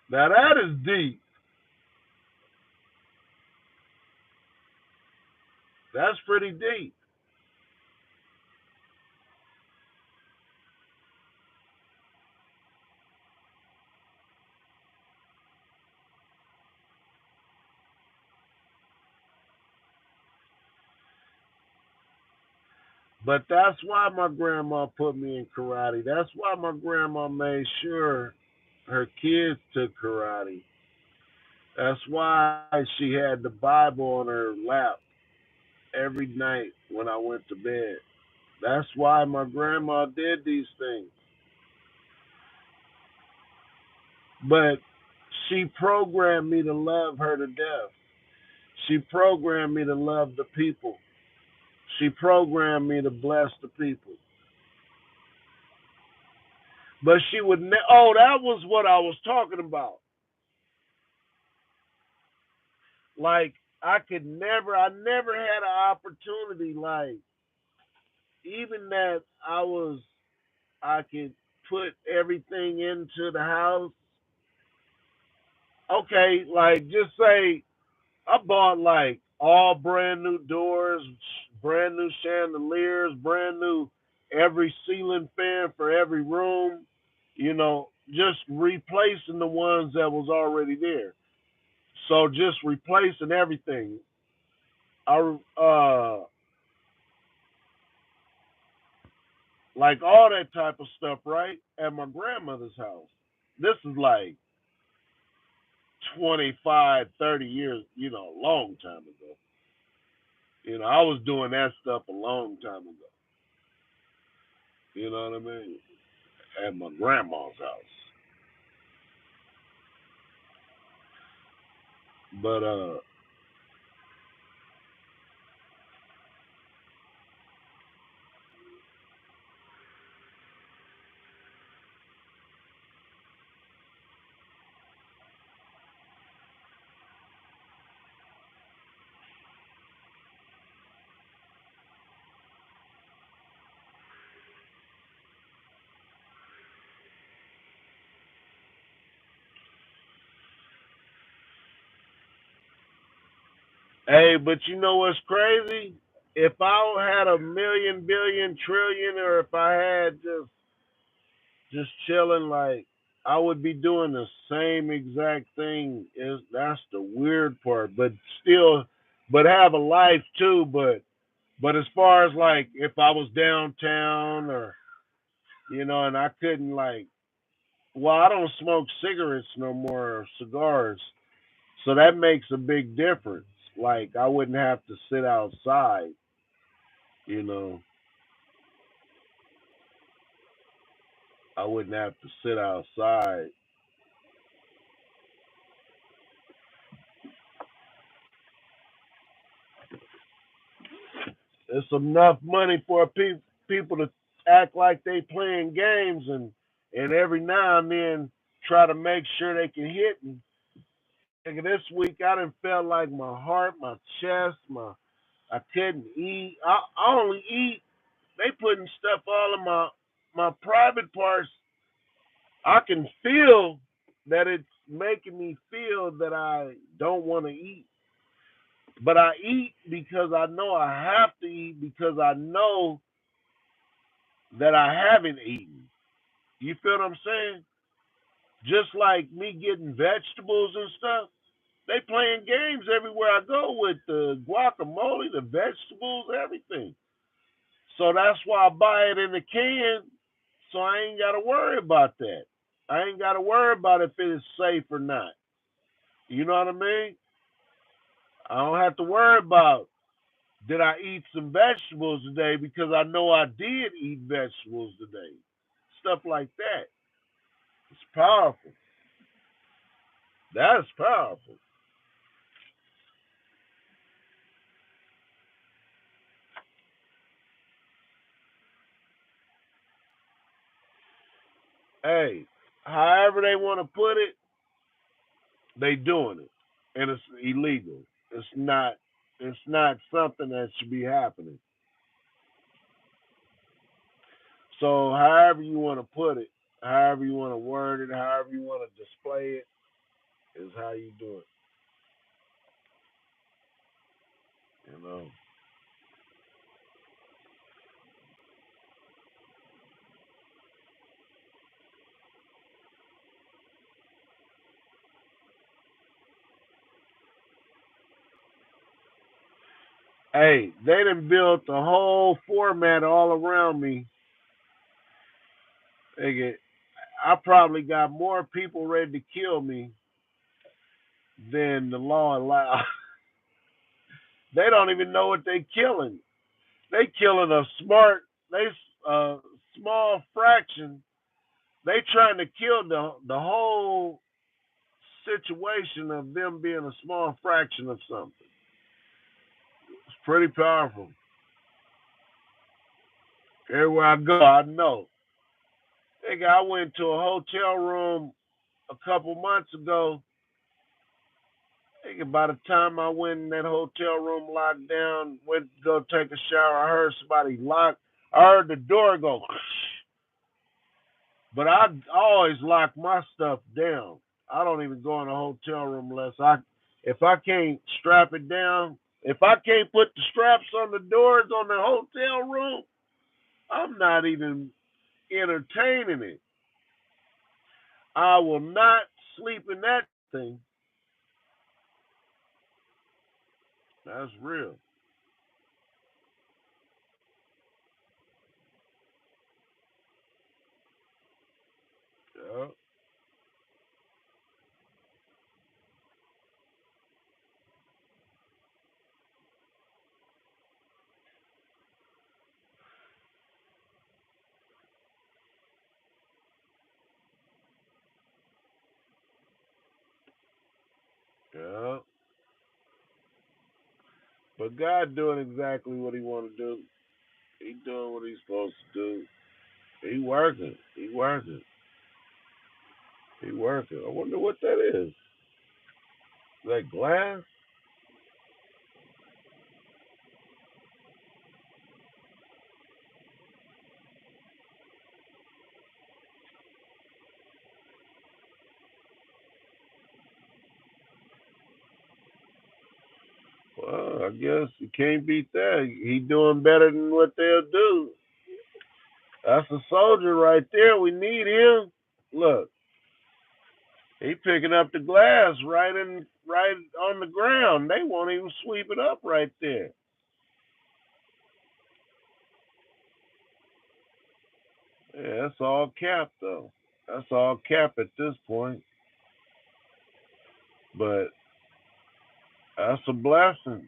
Now that is deep. That's pretty deep. But that's why my grandma put me in karate. That's why my grandma made sure her kids took karate. That's why she had the Bible on her lap every night when I went to bed. That's why my grandma did these things. But she programmed me to love her to death. She programmed me to love the people. She programmed me to bless the people. But she would oh, that was what I was talking about. Like I never had an opportunity like even that I could put everything into the house. Okay, like just say I bought like all brand new doors, brand new chandeliers, brand new every ceiling fan for every room, just replacing the ones that was already there. So just replacing everything. I like all that type of stuff, right? At my grandmother's house. This is like 25, 30 years, a long time ago. I was doing that stuff a long time ago. You know what I mean? At my grandma's house. But Hey, but you know what's crazy? If I had a million, billion, trillion, or if I had just chilling, like I would be doing the same exact thing. Is that's the weird part, but still, but have a life too. But as far as like if I was downtown or and I couldn't like, well, I don't smoke cigarettes no more or cigars, so that makes a big difference. Like I wouldn't have to sit outside, you know. I wouldn't have to sit outside. It's enough money for people to act like they playing games and every now and then try to make sure they can hit. And this week I done felt like my heart, my chest, I couldn't eat. I only eat. They putting stuff all in my private parts. I can feel that it's making me feel that I don't want to eat. But I eat because I know I have to eat because I know that I haven't eaten. You feel what I'm saying? Just like me getting vegetables and stuff. They playing games everywhere I go with the guacamole, the vegetables, everything. So that's why I buy it in the can, so I ain't got to worry about that. I ain't got to worry about if it is safe or not. You know what I mean? I don't have to worry about did I eat some vegetables today because I know I did eat vegetables today. Stuff like that. It's powerful. That's powerful. Hey, however they want to put it, they doing it, and it's illegal. It's not. It's not something that should be happening. So, however you want to put it, however you want to word it, however you want to display it, is how you do it. You know. Hey, they done built the whole format all around me. Nigga, I probably got more people ready to kill me than the law allows. They don't even know what they killing. They killing a they uh, small fraction. They trying to kill the whole situation of them being a small fraction of something. It's pretty powerful. Everywhere I go, I know. Nigga, I went to a hotel room a couple months ago. Nigga, by the time I went in that hotel room, locked down, went to go take a shower, I heard somebody lock. I heard the door go. But I always lock my stuff down. I don't even go in a hotel room unless if I can't strap it down, if I can't put the straps on the doors on the hotel room, I'm not even entertaining it. I will not sleep in that thing. That's real. Yeah, yeah. But God doing exactly what He want to do. He doing what He's supposed to do. He working. He working. He working. I wonder what that is. That glass? Well, I guess you can't beat that. He doing better than what they'll do. That's a soldier right there. We need him. Look, he picking up the glass right on the ground. They won't even sweep it up right there. Yeah, that's all cap though. That's all cap at this point. But that's a blessing.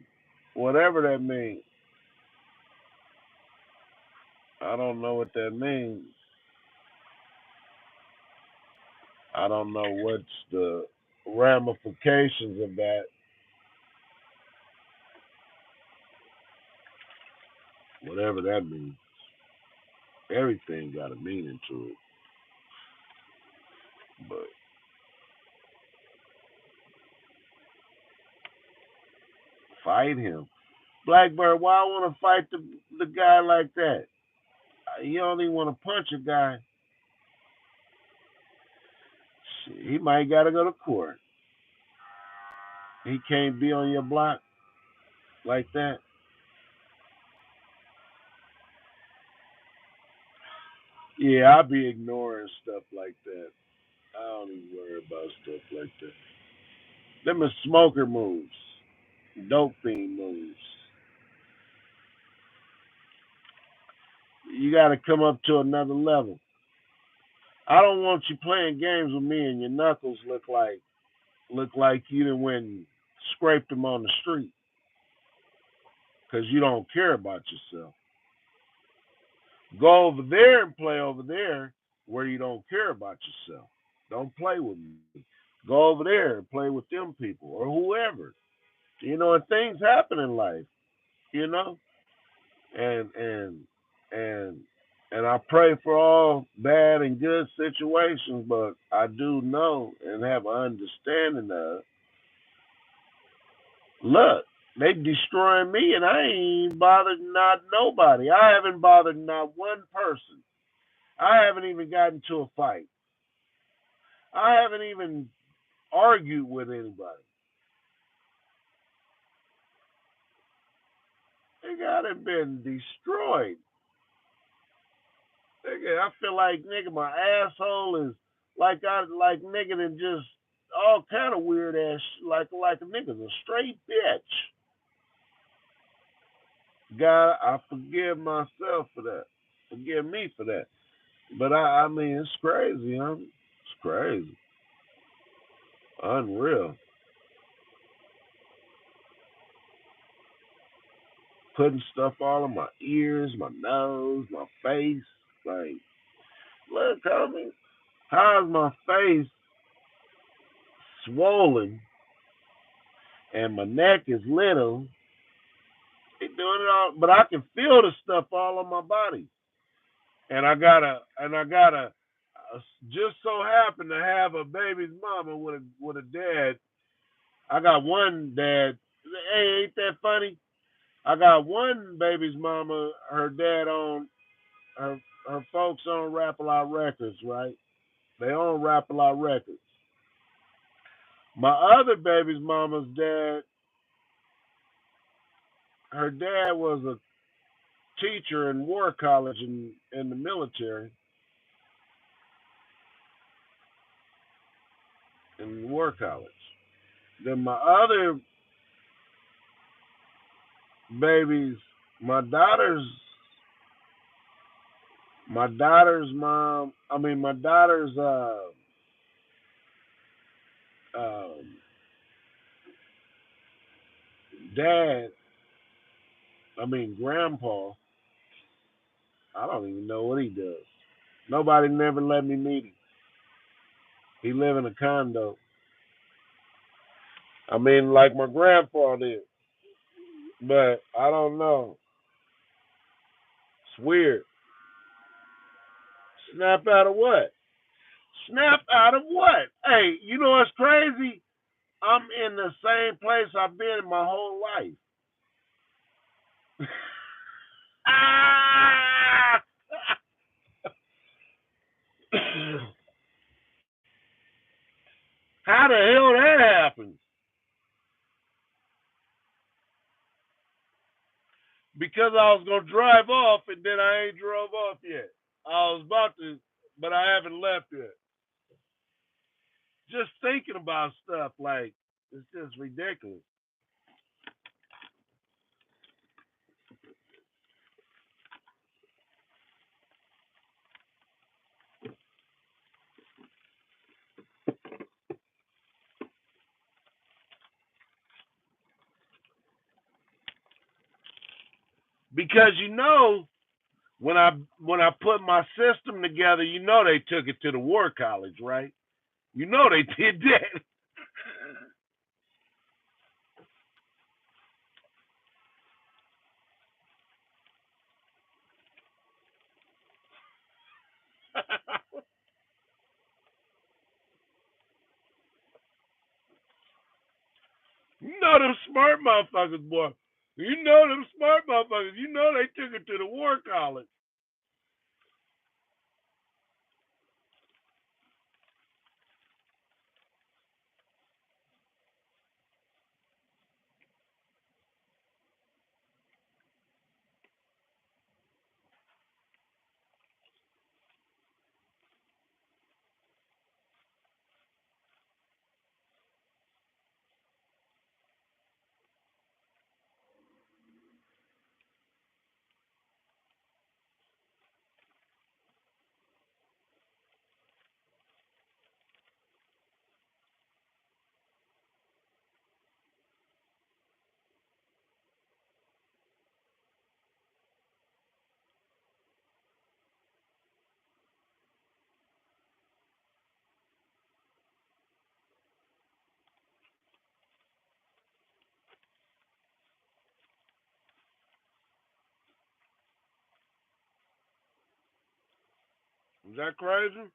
Whatever that means. I don't know what that means. I don't know what's the ramifications of that. Whatever that means. Everything got a meaning to it. But fight him. Blackbird, why I want to fight the guy like that? You only want to punch a guy. Shit, he might got to go to court. He can't be on your block like that. Yeah, I'll be ignoring stuff like that. I don't even worry about stuff like that. Them are smoker moves, dope fiend moves. You got to come up to another level. I don't want you playing games with me and your knuckles look like you done went and scraped them on the street because you don't care about yourself. Go over there and play over there where you don't care about yourself. Don't play with me. Go over there and play with them people or whoever. And things happen in life, you know? And and and and I pray for all bad and good situations, but I do know and have an understanding of, look, they destroying me and I ain't bothered not nobody. I haven't bothered not one person. I haven't even gotten to a fight. I haven't even argued with anybody. Nigga, I done been destroyed. Nigga, I feel like nigga, my asshole is like nigga and just all kind of weird ass like a nigga's a straight bitch. God, I forgive myself for that. Forgive me for that. But I mean, it's crazy, huh? It's crazy, unreal. Putting stuff all in my ears, my nose, my face. Like, look, homie, how's my face swollen and my neck is little? They doing it all, but I can feel the stuff all on my body. And I gotta just so happen to have a baby's mama with a dad. I got one dad. Hey, ain't that funny? I got one baby's mama. Her dad on her her folks own Rap a Lot Records, right? They own Rap a Lot Records. My other baby's mama's dad, her dad was a teacher in war college in the military, in war college. Then my other babies, my daughter's mom, I mean my daughter's um, dad, I mean grandpa, I don't even know what he does. Nobody never let me meet him. He live in a condo. I mean, like my grandpa did, but I don't know. It's weird. Snap out of what? Snap out of what? Hey, you know what's crazy? I'm in the same place I've been my whole life. Ah! How the hell that happened? because I was gonna drive off and then I ain't drove off yet. I was about to, but I haven't left yet. Just thinking about stuff like it's just ridiculous. Because when I put my system together, they took it to the war college, right? They did that. Them smart motherfuckers, boy. Them smart motherfuckers. They took it to the war college. Is that crazy?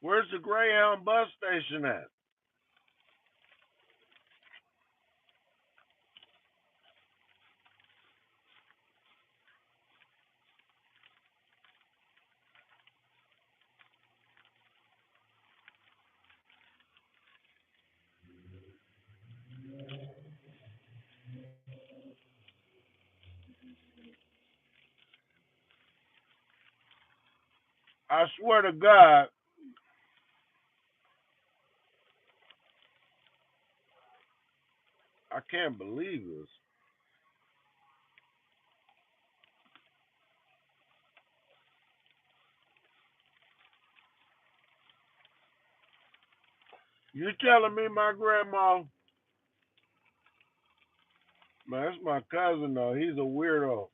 Where's the Greyhound bus station at? I swear to God, I can't believe this. You telling me my grandma, man, that's my cousin though. He's a weirdo.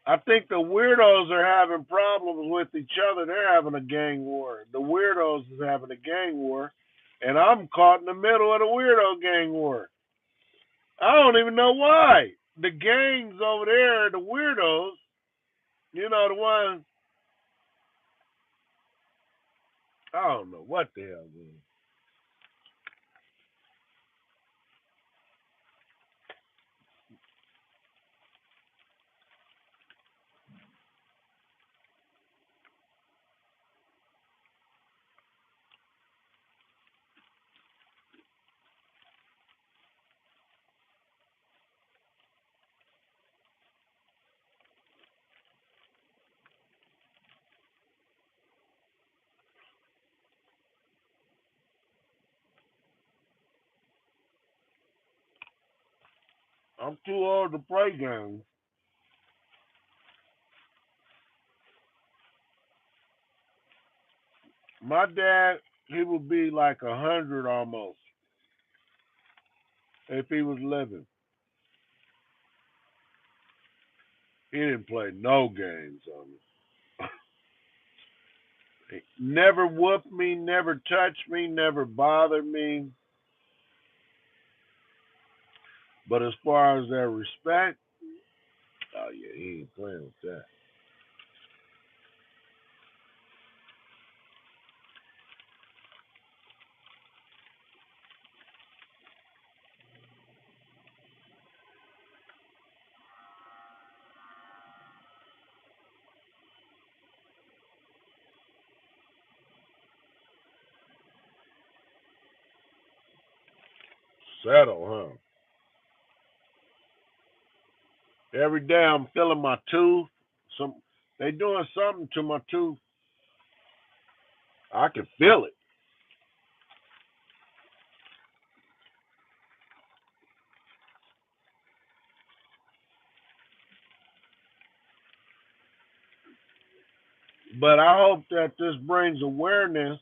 I think the weirdos are having problems with each other. They're having a gang war. The weirdos is having a gang war, and I'm caught in the middle of the weirdo gang war. I don't even know why. The gangs over there, the weirdos, the ones, I don't know what the hell, man. I'm too old to play games. My dad, he would be like 100 almost if he was living. He didn't play no games on me. He never whooped me, never touched me, never bothered me. But as far as their respect, oh yeah, he ain't playing with that. Settle, huh? Every day I'm feeling my tooth. They doing something to my tooth. I can feel it. But I hope that this brings awareness.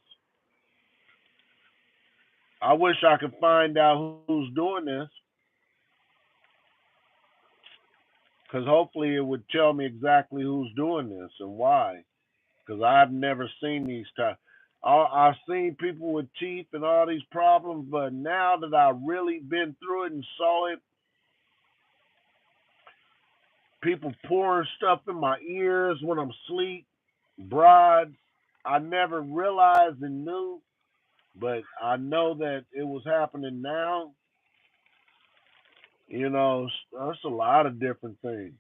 I wish I could find out who's doing this, because hopefully it would tell me exactly who's doing this and why. Because I've never seen these types. I've seen people with teeth and all these problems, but now that I've really been through it and saw it, people pouring stuff in my ears when I'm asleep, broads, I never realized and knew, but I know that it was happening now. That's a lot of different things.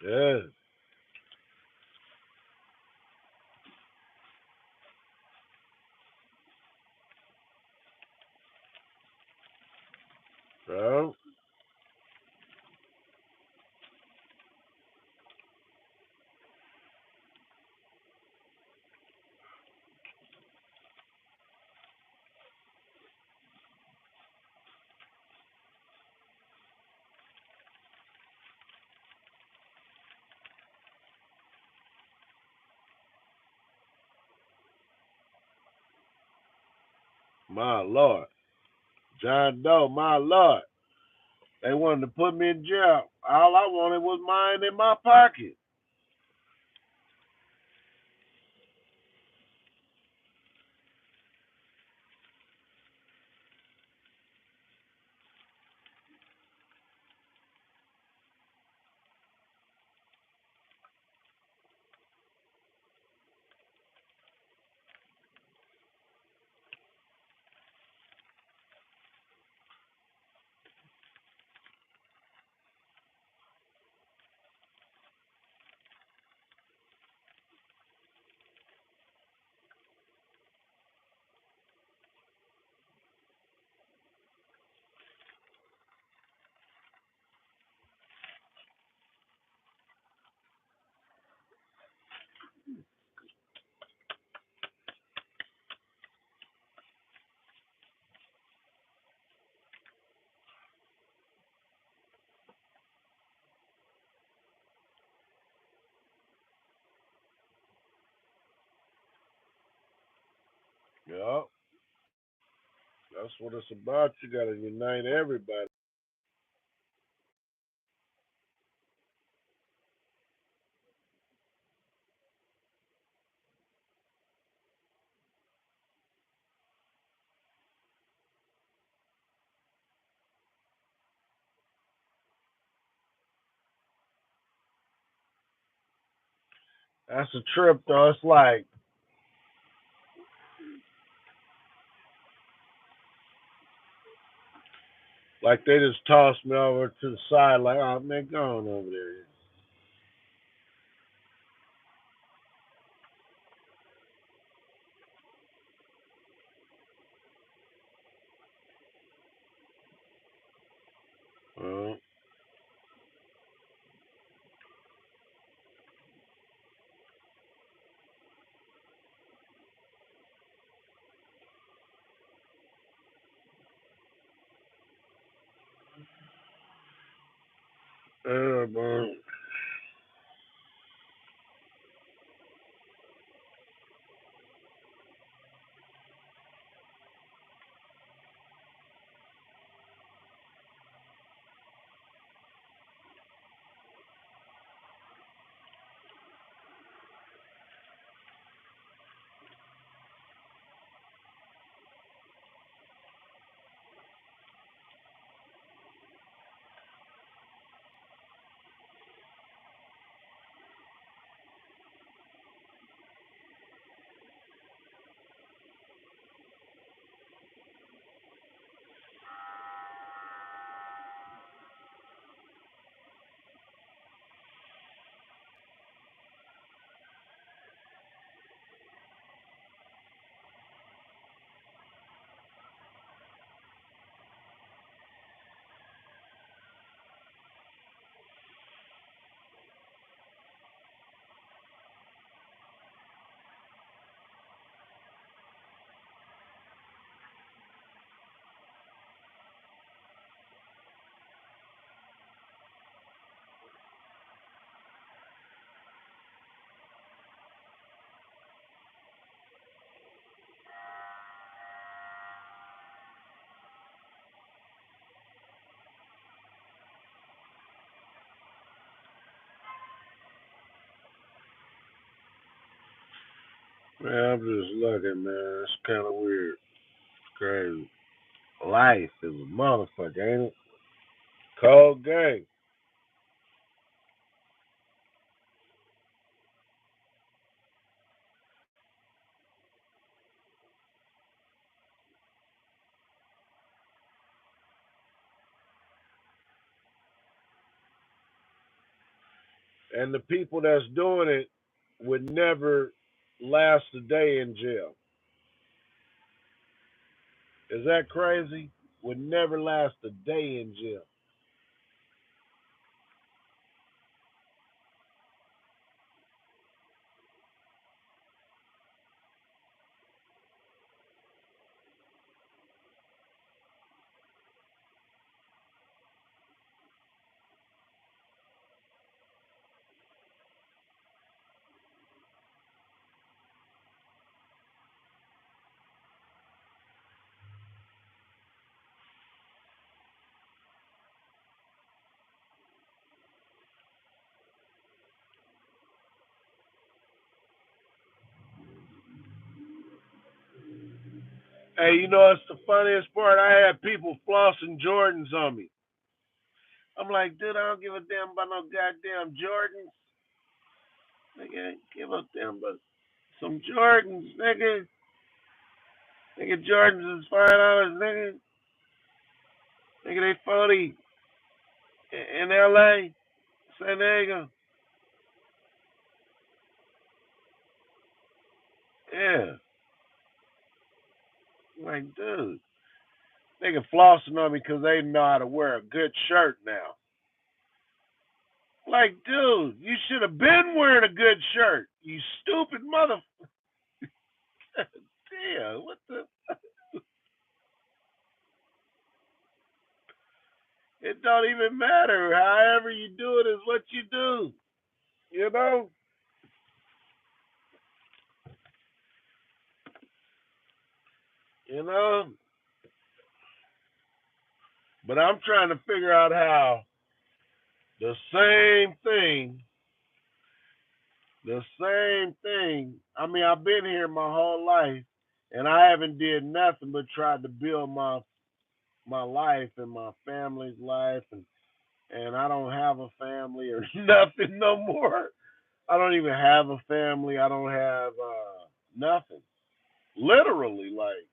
Yeah. So, my Lord. John Doe, my Lord. They wanted to put me in jail. All I wanted was mine in my pocket. Yep. That's what it's about. You got to unite everybody. That's a trip, though. It's like they just tossed me over to the side, like, oh man, go on over there. Uh, man. Man, I'm just looking, man. It's kind of weird. It's crazy. Life is a motherfucker, ain't it? Cold game. And the people that's doing it would never last a day in jail. Is that crazy? Would never last a day in jail. Hey, you know it's the funniest part? I had people flossing Jordans on me. I'm like, dude, I don't give a damn about no goddamn Jordans. Nigga, give a damn about some Jordans, nigga. Nigga, Jordans is $5, nigga. Nigga, they 40 in LA, San Diego. Yeah. I'm like, dude. Nigga flossing on me because they know how to wear a good shirt now. Like, dude, you should have been wearing a good shirt. You stupid mother. Damn, what the? It don't even matter. However you do it is what you do. You know? You know? But I'm trying to figure out how the same thing, the same thing. I mean, I've been here my whole life, and I haven't did nothing but tried to build my life and my family's life, and I don't have a family or nothing no more. I don't even have a family. I don't have nothing. Literally, like.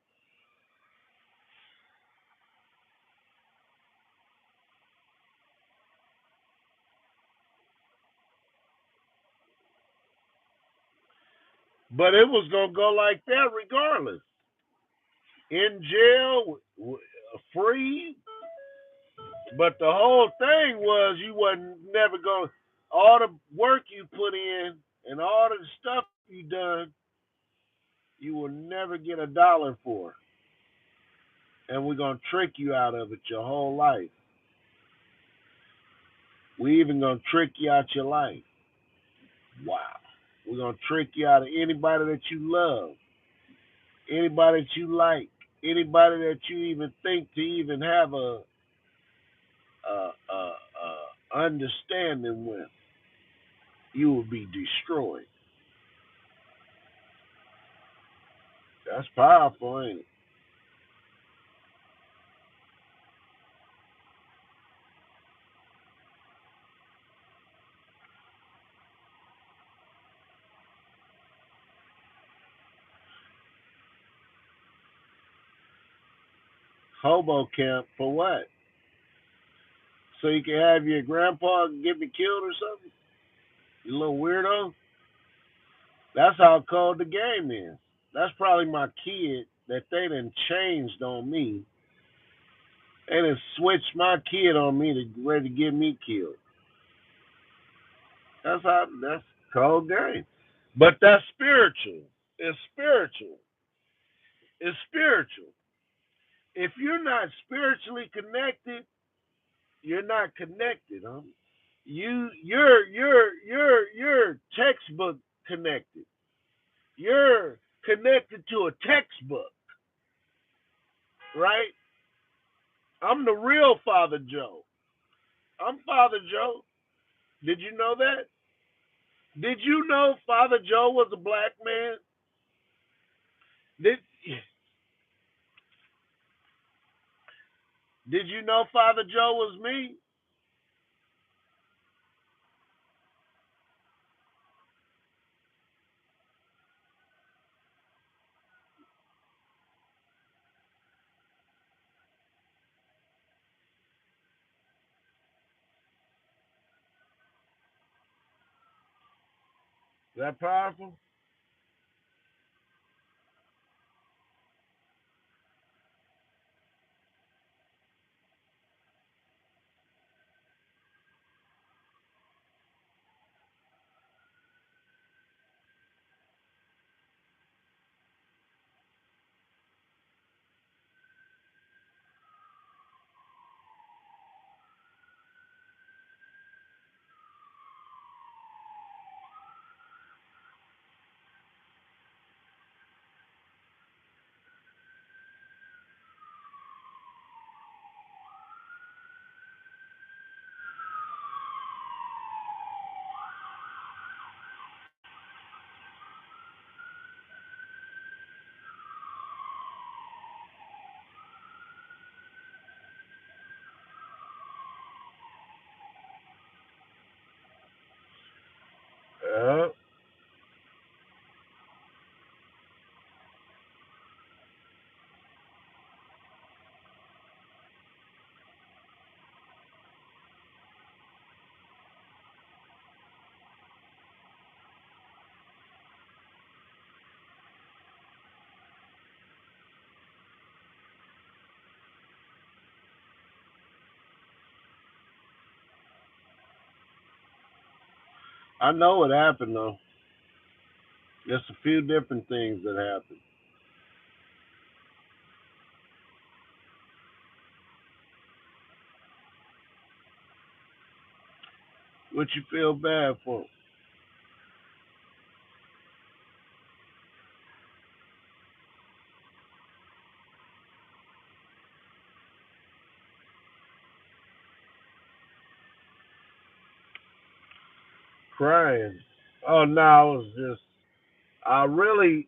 But it was gonna go like that regardless. In jail, free. But the whole thing was you wasn't never going. All the work you put in and all the stuff you done, you will never get a dollar for. And we're gonna trick you out of it your whole life. We even gonna trick you out your life. Wow. We're gonna trick you out of anybody that you love, anybody that you like, anybody that you even think to even have a understanding with. You will be destroyed. That's powerful, ain't it? Hobo camp for what? So you can have your grandpa get me killed or something? You little weirdo. That's how cold the game is. That's probably my kid that they done changed on me. They done switched my kid on me to ready to get me killed. That's cold game. But that's spiritual. It's spiritual. It's spiritual. If you're not spiritually connected, you're not connected, huh? You're textbook connected. You're connected to a textbook, right? I'm the real Father Joe. I'm Father Joe. Did you know that? Did you know Father Joe was a black man? Did Did you know Father Joe was me? Is that powerful? Uh, I know what happened though. There's a few different things that happened. What you feel bad for? Crying. Oh no, I was just I really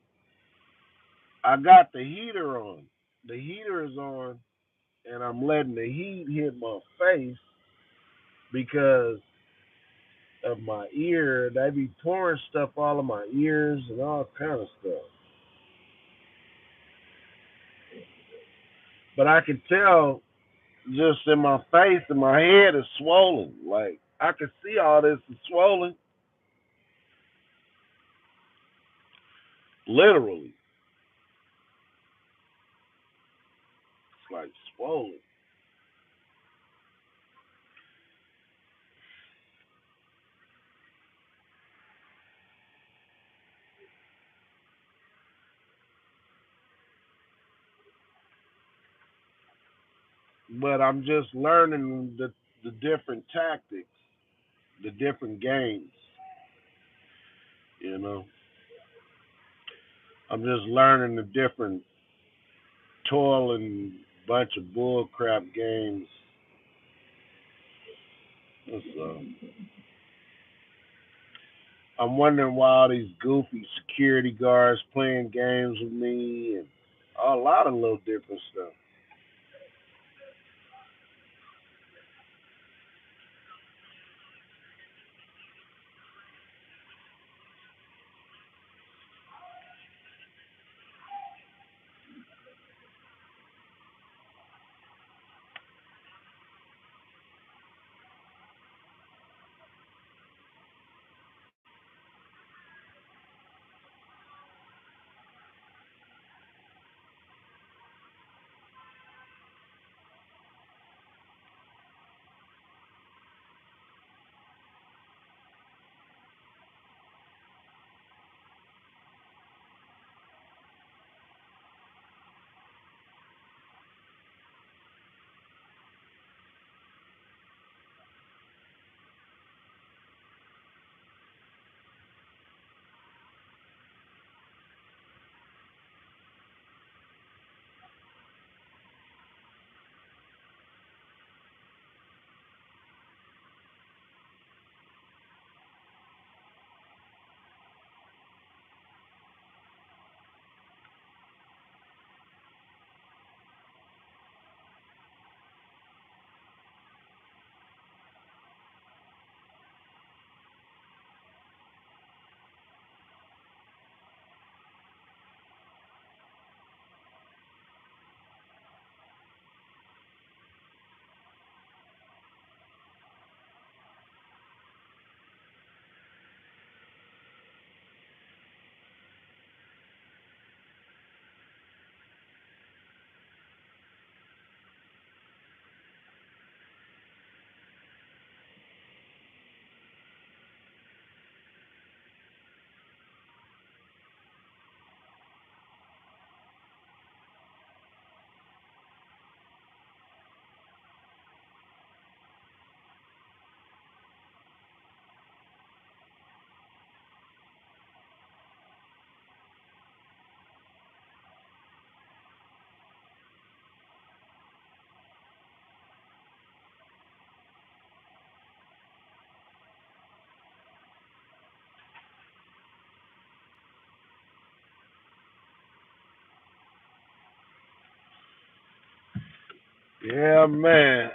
I got the heater on. The heater is on and I'm letting the heat hit my face because of my ear. They be pouring stuff all of my ears and all kind of stuff. But I can tell just in my face and my head is swollen. Like I can see all this is swollen. Literally. It's like swollen. But I'm just learning the different tactics, the different games, you know. I'm just learning the different toil and bunch of bull crap games. So I'm wondering why all these goofy security guards playing games with me and a lot of little different stuff. Yeah, man.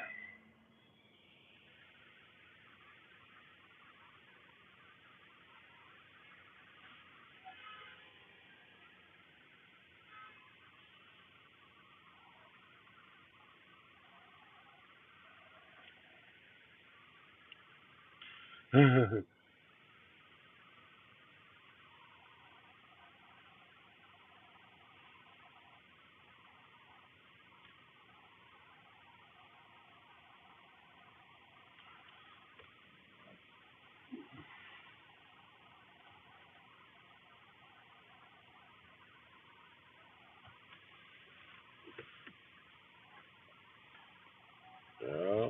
Yeah.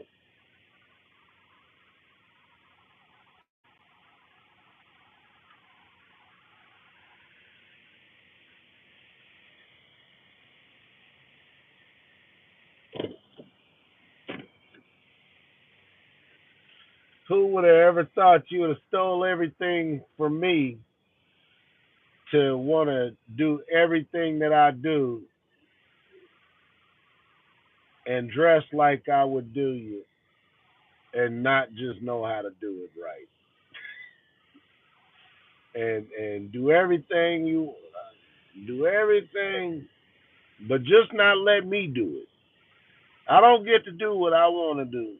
Who would have ever thought you would have stole everything from me to want to do everything that I do and dress like I would do you and not just know how to do it right and do everything but just not let me do it. I don't get to do what I want to do,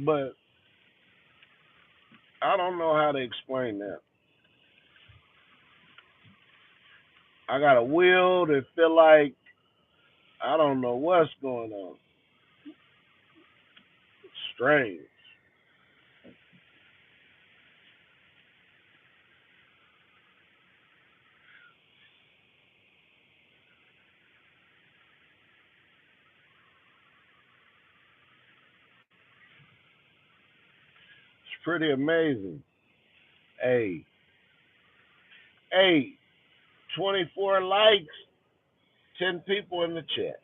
but I don't know how to explain that. I got a will that feel like I don't know what's going on. It's strange. It's pretty amazing. Hey, hey, 24 likes, 10 people in the chat.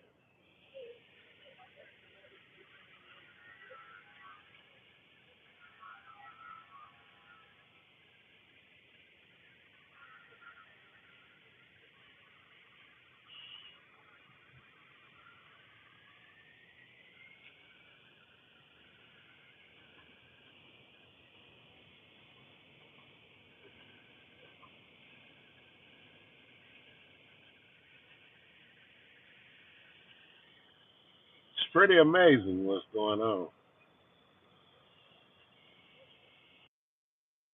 It's pretty amazing what's going on.